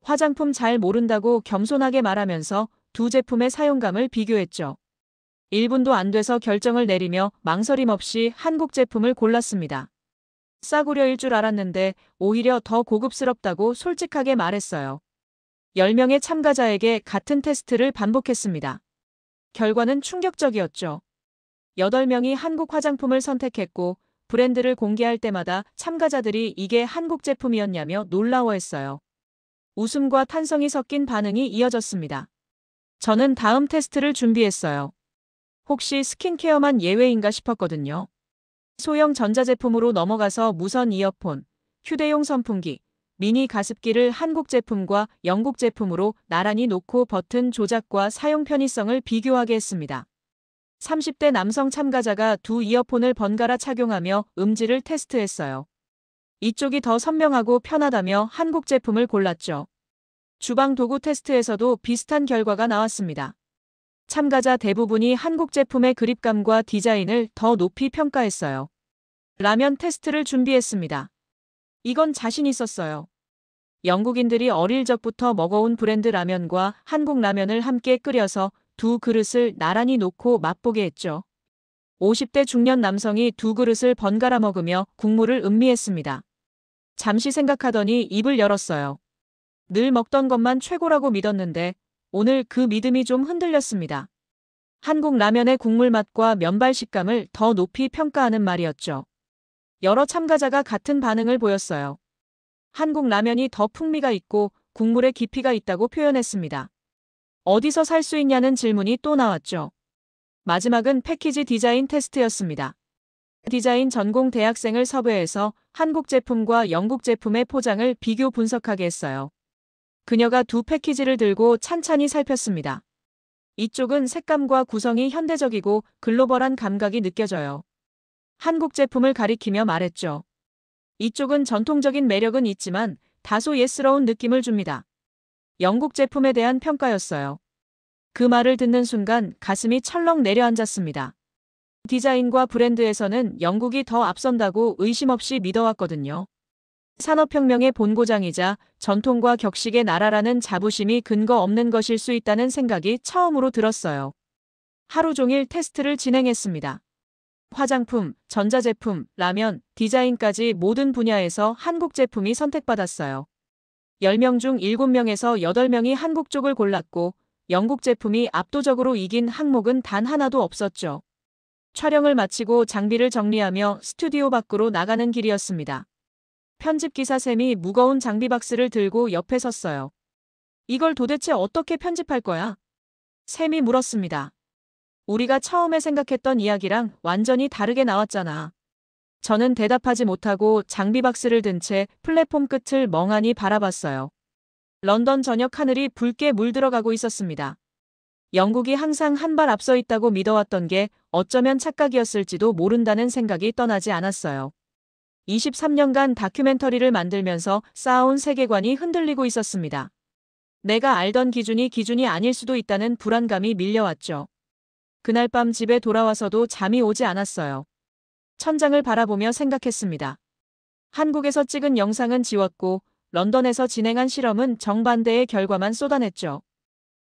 화장품 잘 모른다고 겸손하게 말하면서 두 제품의 사용감을 비교했죠. 1분도 안 돼서 결정을 내리며 망설임 없이 한국 제품을 골랐습니다. 싸구려일 줄 알았는데 오히려 더 고급스럽다고 솔직하게 말했어요. 10명의 참가자에게 같은 테스트를 반복했습니다. 결과는 충격적이었죠. 8명이 한국 화장품을 선택했고 브랜드를 공개할 때마다 참가자들이 이게 한국 제품이었냐며 놀라워했어요. 웃음과 탄성이 섞인 반응이 이어졌습니다. 저는 다음 테스트를 준비했어요. 혹시 스킨케어만 예외인가 싶었거든요. 소형 전자제품으로 넘어가서 무선 이어폰, 휴대용 선풍기, 미니 가습기를 한국 제품과 영국 제품으로 나란히 놓고 버튼 조작과 사용 편의성을 비교하게 했습니다. 30대 남성 참가자가 두 이어폰을 번갈아 착용하며 음질을 테스트했어요. 이쪽이 더 선명하고 편하다며 한국 제품을 골랐죠. 주방 도구 테스트에서도 비슷한 결과가 나왔습니다. 참가자 대부분이 한국 제품의 그립감과 디자인을 더 높이 평가했어요. 라면 테스트를 준비했습니다. 이건 자신 있었어요. 영국인들이 어릴 적부터 먹어온 브랜드 라면과 한국 라면을 함께 끓여서 두 그릇을 나란히 놓고 맛보게 했죠. 50대 중년 남성이 두 그릇을 번갈아 먹으며 국물을 음미했습니다. 잠시 생각하더니 입을 열었어요. 늘 먹던 것만 최고라고 믿었는데 오늘 그 믿음이 좀 흔들렸습니다. 한국 라면의 국물 맛과 면발 식감을 더 높이 평가하는 말이었죠. 여러 참가자가 같은 반응을 보였어요. 한국 라면이 더 풍미가 있고 국물에 깊이가 있다고 표현했습니다. 어디서 살 수 있냐는 질문이 또 나왔죠. 마지막은 패키지 디자인 테스트였습니다. 디자인 전공 대학생을 섭외해서 한국 제품과 영국 제품의 포장을 비교 분석하게 했어요. 그녀가 두 패키지를 들고 찬찬히 살폈습니다. 이쪽은 색감과 구성이 현대적이고 글로벌한 감각이 느껴져요. 한국 제품을 가리키며 말했죠. 이쪽은 전통적인 매력은 있지만 다소 예스러운 느낌을 줍니다. 영국 제품에 대한 평가였어요. 그 말을 듣는 순간 가슴이 철렁 내려앉았습니다. 디자인과 브랜드에서는 영국이 더 앞선다고 의심 없이 믿어왔거든요. 산업혁명의 본고장이자 전통과 격식의 나라라는 자부심이 근거 없는 것일 수 있다는 생각이 처음으로 들었어요. 하루 종일 테스트를 진행했습니다. 화장품, 전자제품, 라면, 디자인까지 모든 분야에서 한국 제품이 선택받았어요. 10명 중 7명에서 8명이 한국 쪽을 골랐고 영국 제품이 압도적으로 이긴 항목은 단 하나도 없었죠. 촬영을 마치고 장비를 정리하며 스튜디오 밖으로 나가는 길이었습니다. 편집기사 샘이 무거운 장비 박스를 들고 옆에 섰어요. 이걸 도대체 어떻게 편집할 거야? 샘이 물었습니다. 우리가 처음에 생각했던 이야기랑 완전히 다르게 나왔잖아. 저는 대답하지 못하고 장비 박스를 든 채 플랫폼 끝을 멍하니 바라봤어요. 런던 저녁 하늘이 붉게 물들어가고 있었습니다. 영국이 항상 한 발 앞서 있다고 믿어왔던 게 어쩌면 착각이었을지도 모른다는 생각이 떠나지 않았어요. 23년간 다큐멘터리를 만들면서 쌓아온 세계관이 흔들리고 있었습니다. 내가 알던 기준이 아닐 수도 있다는 불안감이 밀려왔죠. 그날 밤 집에 돌아와서도 잠이 오지 않았어요. 천장을 바라보며 생각했습니다. 한국에서 찍은 영상은 지웠고 런던에서 진행한 실험은 정반대의 결과만 쏟아냈죠.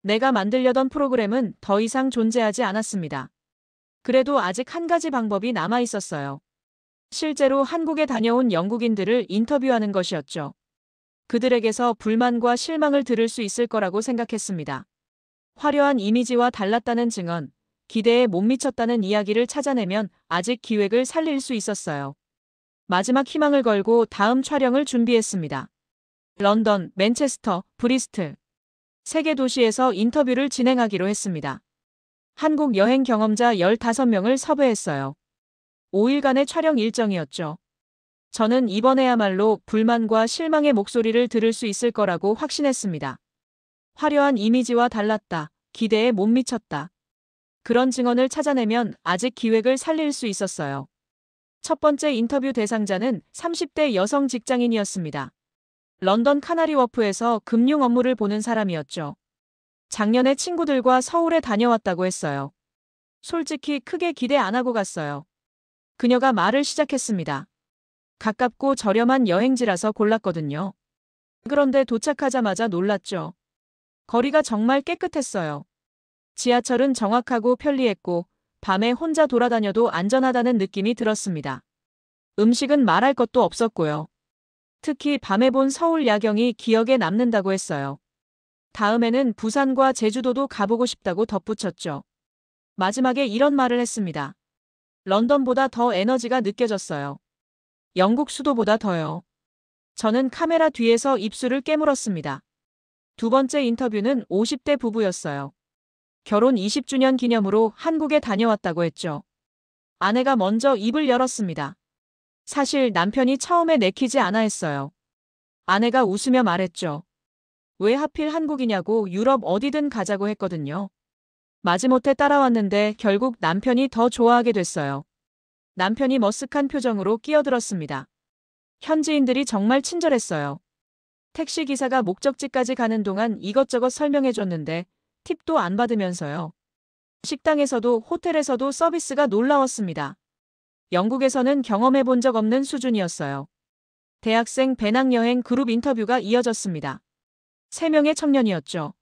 내가 만들려던 프로그램은 더 이상 존재하지 않았습니다. 그래도 아직 한 가지 방법이 남아 있었어요. 실제로 한국에 다녀온 영국인들을 인터뷰하는 것이었죠. 그들에게서 불만과 실망을 들을 수 있을 거라고 생각했습니다. 화려한 이미지와 달랐다는 증언, 기대에 못 미쳤다는 이야기를 찾아내면 아직 기획을 살릴 수 있었어요. 마지막 희망을 걸고 다음 촬영을 준비했습니다. 런던, 맨체스터, 브리스틀. 세계 도시에서 인터뷰를 진행하기로 했습니다. 한국 여행 경험자 15명을 섭외했어요. 5일간의 촬영 일정이었죠. 저는 이번에야말로 불만과 실망의 목소리를 들을 수 있을 거라고 확신했습니다. 화려한 이미지와 달랐다. 기대에 못 미쳤다. 그런 증언을 찾아내면 아직 기획을 살릴 수 있었어요. 첫 번째 인터뷰 대상자는 30대 여성 직장인이었습니다. 런던 카나리 워프에서 금융 업무를 보는 사람이었죠. 작년에 친구들과 서울에 다녀왔다고 했어요. 솔직히 크게 기대 안 하고 갔어요. 그녀가 말을 시작했습니다. 가깝고 저렴한 여행지라서 골랐거든요. 그런데 도착하자마자 놀랐죠. 거리가 정말 깨끗했어요. 지하철은 정확하고 편리했고 밤에 혼자 돌아다녀도 안전하다는 느낌이 들었습니다. 음식은 말할 것도 없었고요. 특히 밤에 본 서울 야경이 기억에 남는다고 했어요. 다음에는 부산과 제주도도 가보고 싶다고 덧붙였죠. 마지막에 이런 말을 했습니다. 런던보다 더 에너지가 느껴졌어요. 영국 수도보다 더요. 저는 카메라 뒤에서 입술을 깨물었습니다. 두 번째 인터뷰는 50대 부부였어요. 결혼 20주년 기념으로 한국에 다녀왔다고 했죠. 아내가 먼저 입을 열었습니다. 사실 남편이 처음에 내키지 않아 했어요. 아내가 웃으며 말했죠. 왜 하필 한국이냐고 유럽 어디든 가자고 했거든요. 마지못해 따라왔는데 결국 남편이 더 좋아하게 됐어요. 남편이 머쓱한 표정으로 끼어들었습니다. 현지인들이 정말 친절했어요. 택시기사가 목적지까지 가는 동안 이것저것 설명해줬는데 팁도 안 받으면서요. 식당에서도 호텔에서도 서비스가 놀라웠습니다. 영국에서는 경험해 본 적 없는 수준이었어요. 대학생 배낭여행 그룹 인터뷰가 이어졌습니다. 3명의 청년이었죠.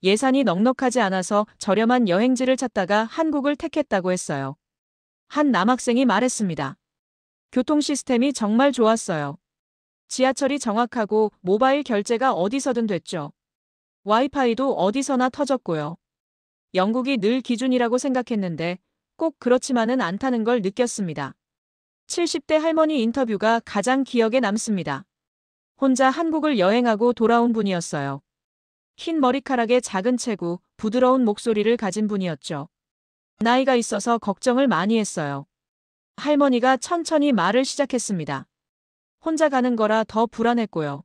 예산이 넉넉하지 않아서 저렴한 여행지를 찾다가 한국을 택했다고 했어요. 한 남학생이 말했습니다. 교통 시스템이 정말 좋았어요. 지하철이 정확하고 모바일 결제가 어디서든 됐죠. 와이파이도 어디서나 터졌고요. 영국이 늘 기준이라고 생각했는데 꼭 그렇지만은 않다는 걸 느꼈습니다. 70대 할머니 인터뷰가 가장 기억에 남습니다. 혼자 한국을 여행하고 돌아온 분이었어요. 흰 머리카락에 작은 체구, 부드러운 목소리를 가진 분이었죠. 나이가 있어서 걱정을 많이 했어요. 할머니가 천천히 말을 시작했습니다. 혼자 가는 거라 더 불안했고요.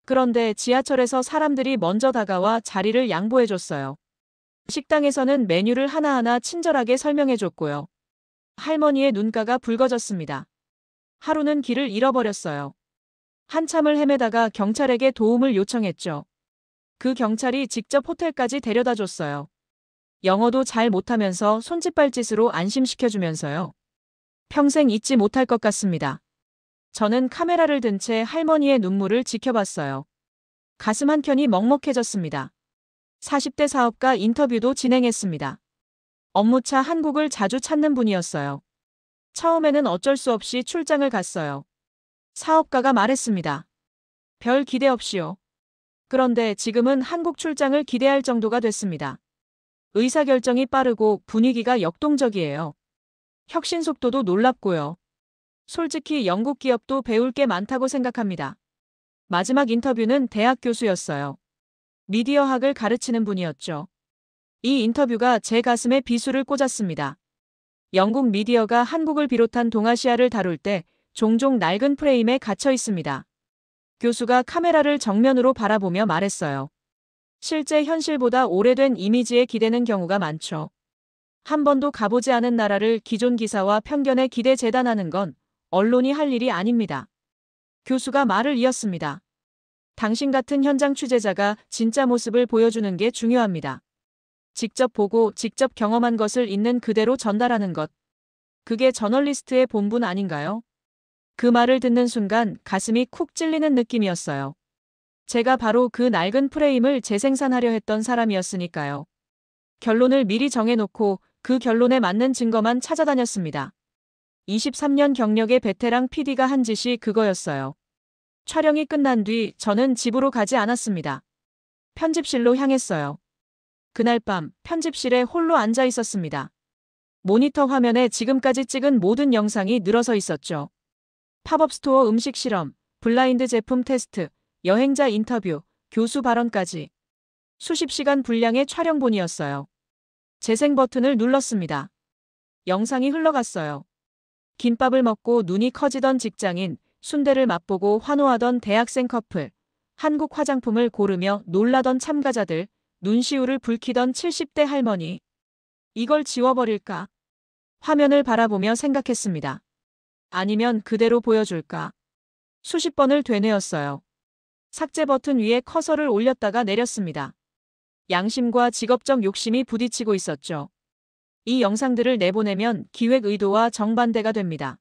그런데 지하철에서 사람들이 먼저 다가와 자리를 양보해줬어요. 식당에서는 메뉴를 하나하나 친절하게 설명해줬고요. 할머니의 눈가가 붉어졌습니다. 하루는 길을 잃어버렸어요. 한참을 헤매다가 경찰에게 도움을 요청했죠. 그 경찰이 직접 호텔까지 데려다 줬어요. 영어도 잘 못하면서 손짓발짓으로 안심시켜주면서요. 평생 잊지 못할 것 같습니다. 저는 카메라를 든 채 할머니의 눈물을 지켜봤어요. 가슴 한켠이 먹먹해졌습니다. 40대 사업가 인터뷰도 진행했습니다. 업무차 한국을 자주 찾는 분이었어요. 처음에는 어쩔 수 없이 출장을 갔어요. 사업가가 말했습니다. 별 기대 없이요. 그런데 지금은 한국 출장을 기대할 정도가 됐습니다. 의사결정이 빠르고 분위기가 역동적이에요. 혁신 속도도 놀랍고요. 솔직히 영국 기업도 배울 게 많다고 생각합니다. 마지막 인터뷰는 대학 교수였어요. 미디어학을 가르치는 분이었죠. 이 인터뷰가 제 가슴에 비수를 꽂았습니다. 영국 미디어가 한국을 비롯한 동아시아를 다룰 때 종종 낡은 프레임에 갇혀 있습니다. 교수가 카메라를 정면으로 바라보며 말했어요. 실제 현실보다 오래된 이미지에 기대는 경우가 많죠. 한 번도 가보지 않은 나라를 기존 기사와 편견에 기대 재단하는 건 언론이 할 일이 아닙니다. 교수가 말을 이었습니다. 당신 같은 현장 취재자가 진짜 모습을 보여주는 게 중요합니다. 직접 보고 직접 경험한 것을 있는 그대로 전달하는 것. 그게 저널리스트의 본분 아닌가요? 그 말을 듣는 순간 가슴이 쿡 찔리는 느낌이었어요. 제가 바로 그 낡은 프레임을 재생산하려 했던 사람이었으니까요. 결론을 미리 정해놓고 그 결론에 맞는 증거만 찾아다녔습니다. 23년 경력의 베테랑 PD가 한 짓이 그거였어요. 촬영이 끝난 뒤 저는 집으로 가지 않았습니다. 편집실로 향했어요. 그날 밤 편집실에 홀로 앉아 있었습니다. 모니터 화면에 지금까지 찍은 모든 영상이 늘어서 있었죠. 팝업 스토어 음식 실험, 블라인드 제품 테스트, 여행자 인터뷰, 교수 발언까지. 수십 시간 분량의 촬영본이었어요. 재생 버튼을 눌렀습니다. 영상이 흘러갔어요. 김밥을 먹고 눈이 커지던 직장인, 순대를 맛보고 환호하던 대학생 커플, 한국 화장품을 고르며 놀라던 참가자들, 눈시울을 붉히던 70대 할머니. 이걸 지워버릴까? 화면을 바라보며 생각했습니다. 아니면 그대로 보여줄까? 수십 번을 되뇌었어요. 삭제 버튼 위에 커서를 올렸다가 내렸습니다. 양심과 직업적 욕심이 부딪히고 있었죠. 이 영상들을 내보내면 기획 의도와 정반대가 됩니다.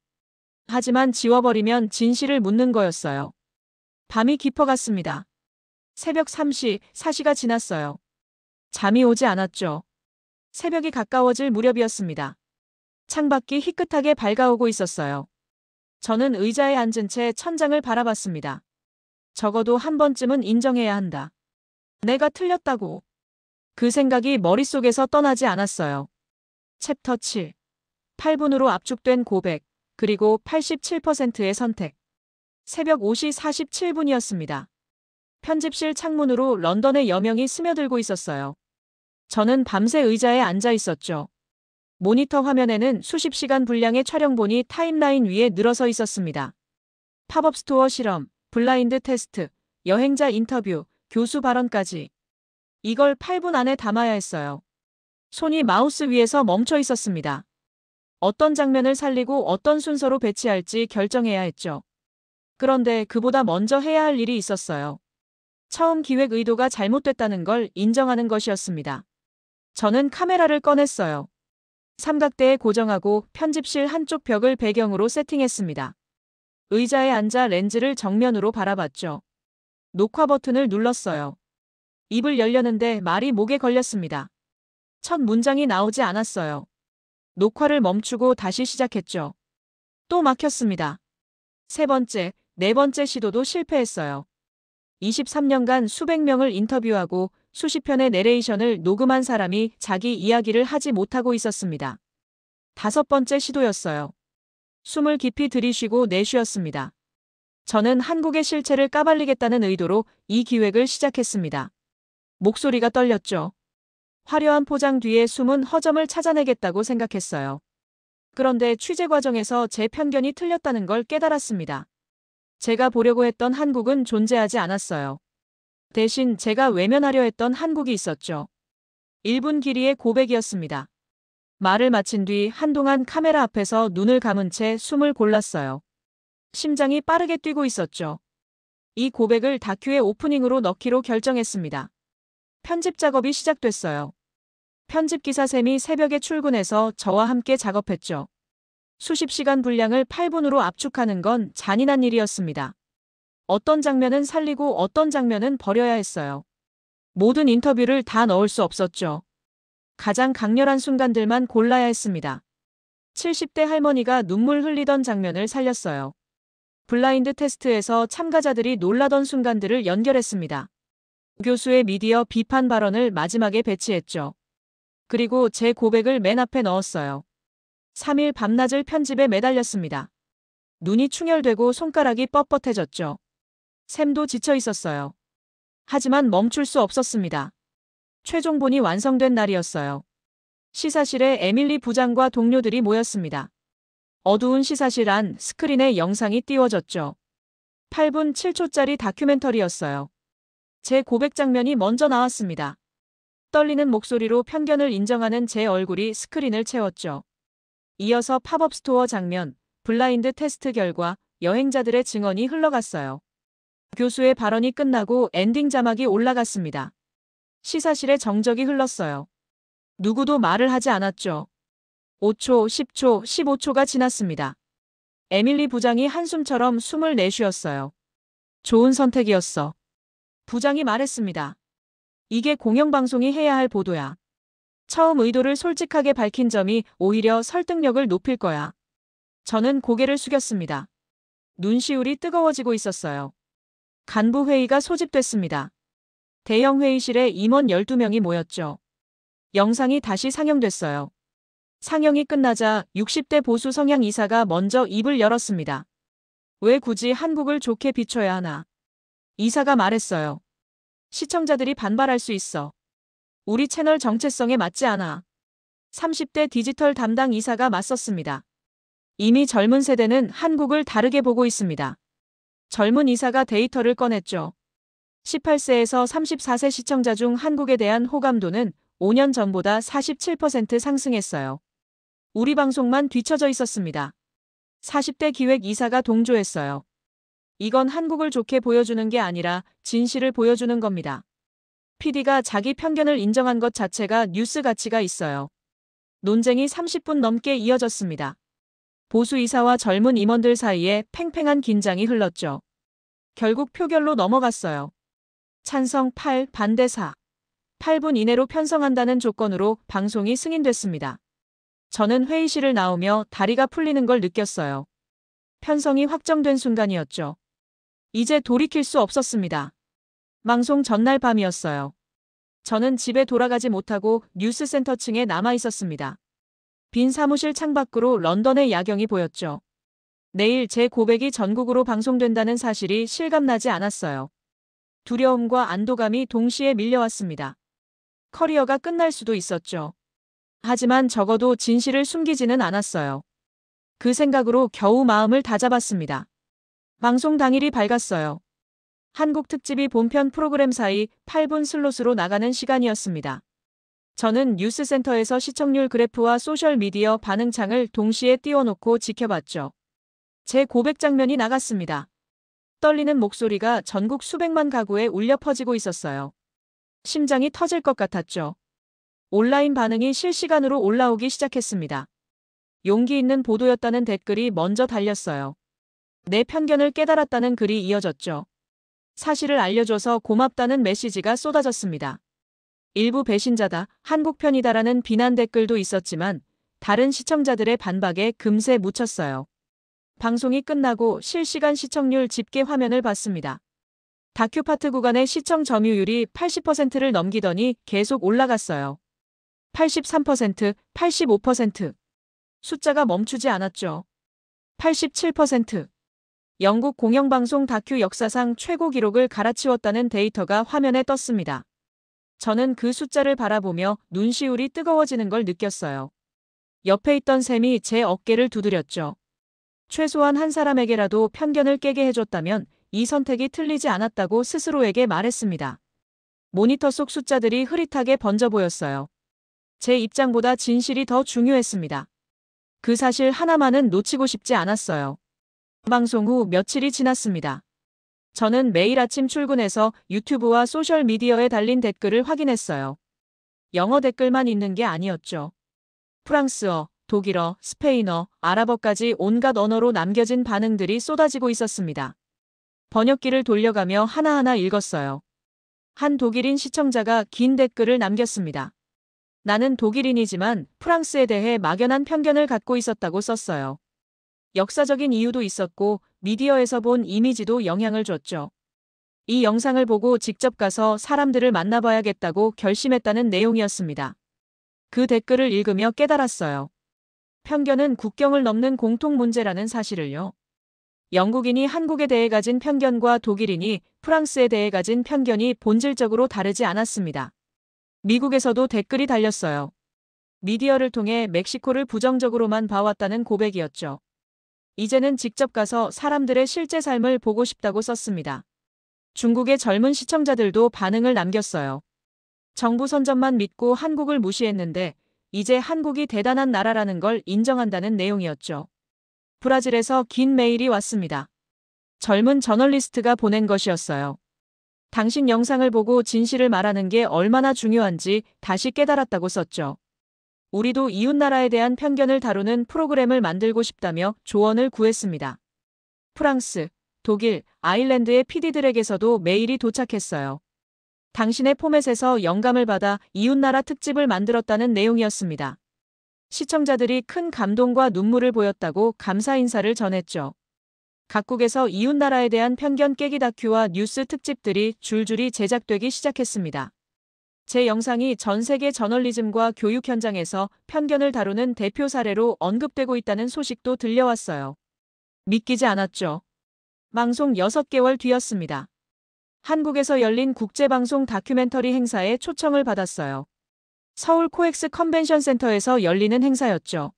하지만 지워버리면 진실을 묻는 거였어요. 밤이 깊어갔습니다. 새벽 3시, 4시가 지났어요. 잠이 오지 않았죠. 새벽이 가까워질 무렵이었습니다. 창밖이 희끗하게 밝아오고 있었어요. 저는 의자에 앉은 채 천장을 바라봤습니다. 적어도 한 번쯤은 인정해야 한다. 내가 틀렸다고. 그 생각이 머릿속에서 떠나지 않았어요. 챕터 7. 8분으로 압축된 고백, 그리고 87%의 선택. 새벽 5시 47분이었습니다. 편집실 창문으로 런던의 여명이 스며들고 있었어요. 저는 밤새 의자에 앉아 있었죠. 모니터 화면에는 수십 시간 분량의 촬영본이 타임라인 위에 늘어서 있었습니다. 팝업 스토어 실험, 블라인드 테스트, 여행자 인터뷰, 교수 발언까지. 이걸 8분 안에 담아야 했어요. 손이 마우스 위에서 멈춰 있었습니다. 어떤 장면을 살리고 어떤 순서로 배치할지 결정해야 했죠. 그런데 그보다 먼저 해야 할 일이 있었어요. 처음 기획 의도가 잘못됐다는 걸 인정하는 것이었습니다. 저는 카메라를 꺼냈어요. 삼각대에 고정하고 편집실 한쪽 벽을 배경으로 세팅했습니다. 의자에 앉아 렌즈를 정면으로 바라봤죠. 녹화 버튼을 눌렀어요. 입을 열려는데 말이 목에 걸렸습니다. 첫 문장이 나오지 않았어요. 녹화를 멈추고 다시 시작했죠. 또 막혔습니다. 세 번째, 네 번째 시도도 실패했어요. 23년간 수백 명을 인터뷰하고 수십 편의 내레이션을 녹음한 사람이 자기 이야기를 하지 못하고 있었습니다. 다섯 번째 시도였어요. 숨을 깊이 들이쉬고 내쉬었습니다. 저는 한국의 실체를 까발리겠다는 의도로 이 기획을 시작했습니다. 목소리가 떨렸죠. 화려한 포장 뒤에 숨은 허점을 찾아내겠다고 생각했어요. 그런데 취재 과정에서 제 편견이 틀렸다는 걸 깨달았습니다. 제가 보려고 했던 한국은 존재하지 않았어요. 대신 제가 외면하려 했던 한국이 있었죠. 1분 길이의 고백이었습니다. 말을 마친 뒤 한동안 카메라 앞에서 눈을 감은 채 숨을 골랐어요. 심장이 빠르게 뛰고 있었죠. 이 고백을 다큐의 오프닝으로 넣기로 결정했습니다. 편집 작업이 시작됐어요. 편집 기사 샘이 새벽에 출근해서 저와 함께 작업했죠. 수십 시간 분량을 8분으로 압축하는 건 잔인한 일이었습니다. 어떤 장면은 살리고 어떤 장면은 버려야 했어요. 모든 인터뷰를 다 넣을 수 없었죠. 가장 강렬한 순간들만 골라야 했습니다. 70대 할머니가 눈물 흘리던 장면을 살렸어요. 블라인드 테스트에서 참가자들이 놀라던 순간들을 연결했습니다. 교수의 미디어 비판 발언을 마지막에 배치했죠. 그리고 제 고백을 맨 앞에 넣었어요. 3일 밤낮을 편집에 매달렸습니다. 눈이 충혈되고 손가락이 뻣뻣해졌죠. 샘도 지쳐 있었어요. 하지만 멈출 수 없었습니다. 최종본이 완성된 날이었어요. 시사실에 에밀리 부장과 동료들이 모였습니다. 어두운 시사실 안 스크린에 영상이 띄워졌죠. 8분 7초짜리 다큐멘터리였어요. 제 고백 장면이 먼저 나왔습니다. 떨리는 목소리로 편견을 인정하는 제 얼굴이 스크린을 채웠죠. 이어서 팝업 스토어 장면, 블라인드 테스트 결과, 여행자들의 증언이 흘러갔어요. 교수의 발언이 끝나고 엔딩 자막이 올라갔습니다. 시사실에 정적이 흘렀어요. 누구도 말을 하지 않았죠. 5초, 10초, 15초가 지났습니다. 에밀리 부장이 한숨처럼 숨을 내쉬었어요. 좋은 선택이었어. 부장이 말했습니다. 이게 공영방송이 해야 할 보도야. 처음 의도를 솔직하게 밝힌 점이 오히려 설득력을 높일 거야. 저는 고개를 숙였습니다. 눈시울이 뜨거워지고 있었어요. 간부 회의가 소집됐습니다. 대형 회의실에 임원 12명이 모였죠. 영상이 다시 상영됐어요. 상영이 끝나자 60대 보수 성향 이사가 먼저 입을 열었습니다. 왜 굳이 한국을 좋게 비춰야 하나? 이사가 말했어요. 시청자들이 반발할 수 있어. 우리 채널 정체성에 맞지 않아. 30대 디지털 담당 이사가 맞섰습니다. 이미 젊은 세대는 한국을 다르게 보고 있습니다. 젊은 이사가 데이터를 꺼냈죠. 18세에서 34세 시청자 중 한국에 대한 호감도는 5년 전보다 47% 상승했어요. 우리 방송만 뒤처져 있었습니다. 40대 기획 이사가 동조했어요. 이건 한국을 좋게 보여주는 게 아니라 진실을 보여주는 겁니다. PD가 자기 편견을 인정한 것 자체가 뉴스 가치가 있어요. 논쟁이 30분 넘게 이어졌습니다. 보수 이사와 젊은 임원들 사이에 팽팽한 긴장이 흘렀죠. 결국 표결로 넘어갔어요. 찬성 8, 반대 4. 8분 이내로 편성한다는 조건으로 방송이 승인됐습니다. 저는 회의실을 나오며 다리가 풀리는 걸 느꼈어요. 편성이 확정된 순간이었죠. 이제 돌이킬 수 없었습니다. 방송 전날 밤이었어요. 저는 집에 돌아가지 못하고 뉴스센터층에 남아 있었습니다. 빈 사무실 창밖으로 런던의 야경이 보였죠. 내일 제 고백이 전국으로 방송된다는 사실이 실감나지 않았어요. 두려움과 안도감이 동시에 밀려왔습니다. 커리어가 끝날 수도 있었죠. 하지만 적어도 진실을 숨기지는 않았어요. 그 생각으로 겨우 마음을 다잡았습니다. 방송 당일이 밝았어요. 한국 특집이 본편 프로그램 사이 8분 슬롯으로 나가는 시간이었습니다. 저는 뉴스센터에서 시청률 그래프와 소셜미디어 반응창을 동시에 띄워놓고 지켜봤죠. 제 고백 장면이 나갔습니다. 떨리는 목소리가 전국 수백만 가구에 울려 퍼지고 있었어요. 심장이 터질 것 같았죠. 온라인 반응이 실시간으로 올라오기 시작했습니다. 용기 있는 보도였다는 댓글이 먼저 달렸어요. 내 편견을 깨달았다는 글이 이어졌죠. 사실을 알려줘서 고맙다는 메시지가 쏟아졌습니다. 일부 배신자다, 한국 편이다라는 비난 댓글도 있었지만 다른 시청자들의 반박에 금세 묻혔어요. 방송이 끝나고 실시간 시청률 집계 화면을 봤습니다. 다큐 파트 구간의 시청 점유율이 80%를 넘기더니 계속 올라갔어요. 83%, 85%. 숫자가 멈추지 않았죠. 87%. 영국 공영방송 다큐 역사상 최고 기록을 갈아치웠다는 데이터가 화면에 떴습니다. 저는 그 숫자를 바라보며 눈시울이 뜨거워지는 걸 느꼈어요. 옆에 있던 샘이 제 어깨를 두드렸죠. 최소한 한 사람에게라도 편견을 깨게 해줬다면 이 선택이 틀리지 않았다고 스스로에게 말했습니다. 모니터 속 숫자들이 흐릿하게 번져 보였어요. 제 입장보다 진실이 더 중요했습니다. 그 사실 하나만은 놓치고 싶지 않았어요. 방송 후 며칠이 지났습니다. 저는 매일 아침 출근해서 유튜브와 소셜미디어에 달린 댓글을 확인했어요. 영어 댓글만 있는 게 아니었죠. 프랑스어, 독일어, 스페인어, 아랍어까지 온갖 언어로 남겨진 반응들이 쏟아지고 있었습니다. 번역기를 돌려가며 하나하나 읽었어요. 한 독일인 시청자가 긴 댓글을 남겼습니다. 나는 독일인이지만 프랑스에 대해 막연한 편견을 갖고 있었다고 썼어요. 역사적인 이유도 있었고 미디어에서 본 이미지도 영향을 줬죠. 이 영상을 보고 직접 가서 사람들을 만나봐야겠다고 결심했다는 내용이었습니다. 그 댓글을 읽으며 깨달았어요. 편견은 국경을 넘는 공통 문제라는 사실을요. 영국인이 한국에 대해 가진 편견과 독일인이 프랑스에 대해 가진 편견이 본질적으로 다르지 않았습니다. 미국에서도 댓글이 달렸어요. 미디어를 통해 멕시코를 부정적으로만 봐왔다는 고백이었죠. 이제는 직접 가서 사람들의 실제 삶을 보고 싶다고 썼습니다. 중국의 젊은 시청자들도 반응을 남겼어요. 정부 선전만 믿고 한국을 무시했는데 이제 한국이 대단한 나라라는 걸 인정한다는 내용이었죠. 브라질에서 긴 메일이 왔습니다. 젊은 저널리스트가 보낸 것이었어요. 당신 영상을 보고 진실을 말하는 게 얼마나 중요한지 다시 깨달았다고 썼죠. 우리도 이웃나라에 대한 편견을 다루는 프로그램을 만들고 싶다며 조언을 구했습니다. 프랑스, 독일, 아일랜드의 PD들에게서도 메일이 도착했어요. 당신의 포맷에서 영감을 받아 이웃나라 특집을 만들었다는 내용이었습니다. 시청자들이 큰 감동과 눈물을 보였다고 감사 인사를 전했죠. 각국에서 이웃나라에 대한 편견 깨기 다큐와 뉴스 특집들이 줄줄이 제작되기 시작했습니다. 제 영상이 전 세계 저널리즘과 교육 현장에서 편견을 다루는 대표 사례로 언급되고 있다는 소식도 들려왔어요. 믿기지 않았죠. 방송 6개월 뒤였습니다. 한국에서 열린 국제방송 다큐멘터리 행사에 초청을 받았어요. 서울 코엑스 컨벤션 센터에서 열리는 행사였죠.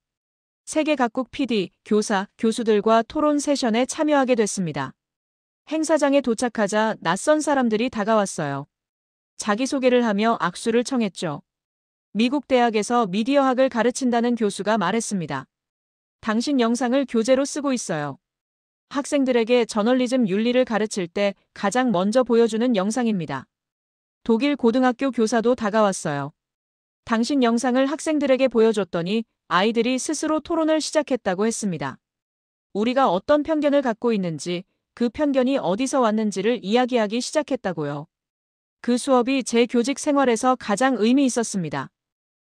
세계 각국 PD, 교사, 교수들과 토론 세션에 참여하게 됐습니다. 행사장에 도착하자 낯선 사람들이 다가왔어요. 자기소개를 하며 악수를 청했죠. 미국 대학에서 미디어학을 가르친다는 교수가 말했습니다. 당신 영상을 교재로 쓰고 있어요. 학생들에게 저널리즘 윤리를 가르칠 때 가장 먼저 보여주는 영상입니다. 독일 고등학교 교사도 다가왔어요. 당신 영상을 학생들에게 보여줬더니 아이들이 스스로 토론을 시작했다고 했습니다. 우리가 어떤 편견을 갖고 있는지, 그 편견이 어디서 왔는지를 이야기하기 시작했다고요. 그 수업이 제 교직 생활에서 가장 의미 있었습니다.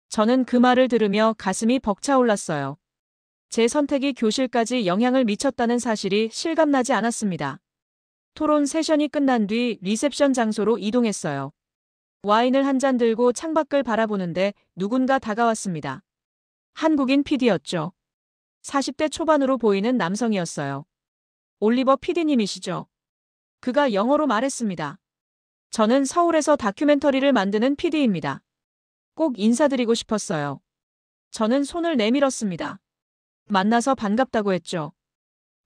저는 그 말을 들으며 가슴이 벅차올랐어요. 제 선택이 교실까지 영향을 미쳤다는 사실이 실감나지 않았습니다. 토론 세션이 끝난 뒤 리셉션 장소로 이동했어요. 와인을 한 잔 들고 창밖을 바라보는데 누군가 다가왔습니다. 한국인 PD였죠. 40대 초반으로 보이는 남성이었어요. 올리버 PD님이시죠? 그가 영어로 말했습니다. 저는 서울에서 다큐멘터리를 만드는 PD입니다. 꼭 인사드리고 싶었어요. 저는 손을 내밀었습니다. 만나서 반갑다고 했죠.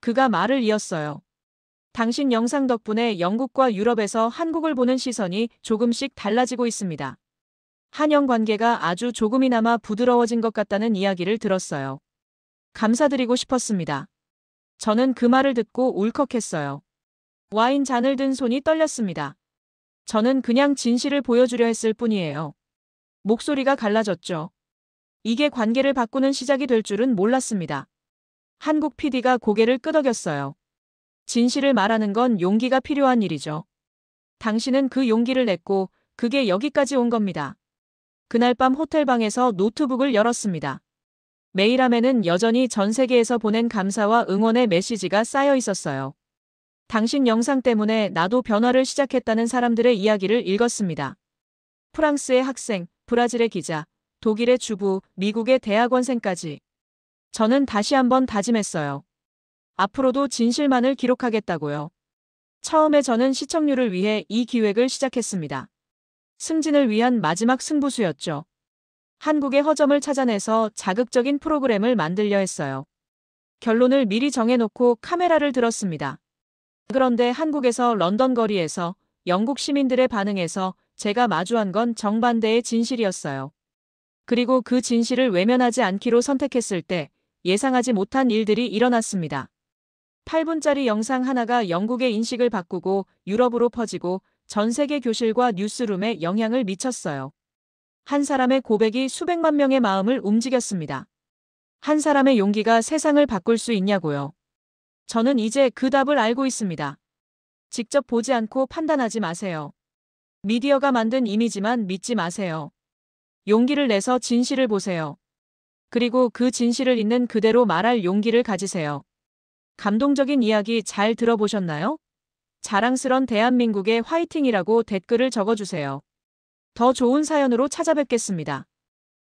그가 말을 이었어요. 당신 영상 덕분에 영국과 유럽에서 한국을 보는 시선이 조금씩 달라지고 있습니다. 한영 관계가 아주 조금이나마 부드러워진 것 같다는 이야기를 들었어요. 감사드리고 싶었습니다. 저는 그 말을 듣고 울컥했어요. 와인 잔을 든 손이 떨렸습니다. 저는 그냥 진실을 보여주려 했을 뿐이에요. 목소리가 갈라졌죠. 이게 관계를 바꾸는 시작이 될 줄은 몰랐습니다. 한국 PD가 고개를 끄덕였어요. 진실을 말하는 건 용기가 필요한 일이죠. 당신은 그 용기를 냈고 그게 여기까지 온 겁니다. 그날 밤 호텔방에서 노트북을 열었습니다. 메일함에는 여전히 전 세계에서 보낸 감사와 응원의 메시지가 쌓여 있었어요. 당신 영상 때문에 나도 변화를 시작했다는 사람들의 이야기를 읽었습니다. 프랑스의 학생, 브라질의 기자, 독일의 주부, 미국의 대학원생까지. 저는 다시 한번 다짐했어요. 앞으로도 진실만을 기록하겠다고요. 처음에 저는 시청률을 위해 이 기획을 시작했습니다. 승진을 위한 마지막 승부수였죠. 한국의 허점을 찾아내서 자극적인 프로그램을 만들려 했어요. 결론을 미리 정해놓고 카메라를 들었습니다. 그런데 한국에서 런던 거리에서 영국 시민들의 반응에서 제가 마주한 건 정반대의 진실이었어요. 그리고 그 진실을 외면하지 않기로 선택했을 때 예상하지 못한 일들이 일어났습니다. 8분짜리 영상 하나가 영국의 인식을 바꾸고 유럽으로 퍼지고 전 세계 교실과 뉴스룸에 영향을 미쳤어요. 한 사람의 고백이 수백만 명의 마음을 움직였습니다. 한 사람의 용기가 세상을 바꿀 수 있냐고요. 저는 이제 그 답을 알고 있습니다. 직접 보지 않고 판단하지 마세요. 미디어가 만든 이미지만 믿지 마세요. 용기를 내서 진실을 보세요. 그리고 그 진실을 있는 그대로 말할 용기를 가지세요. 감동적인 이야기 잘 들어보셨나요? 자랑스런 대한민국의 화이팅이라고 댓글을 적어주세요. 더 좋은 사연으로 찾아뵙겠습니다.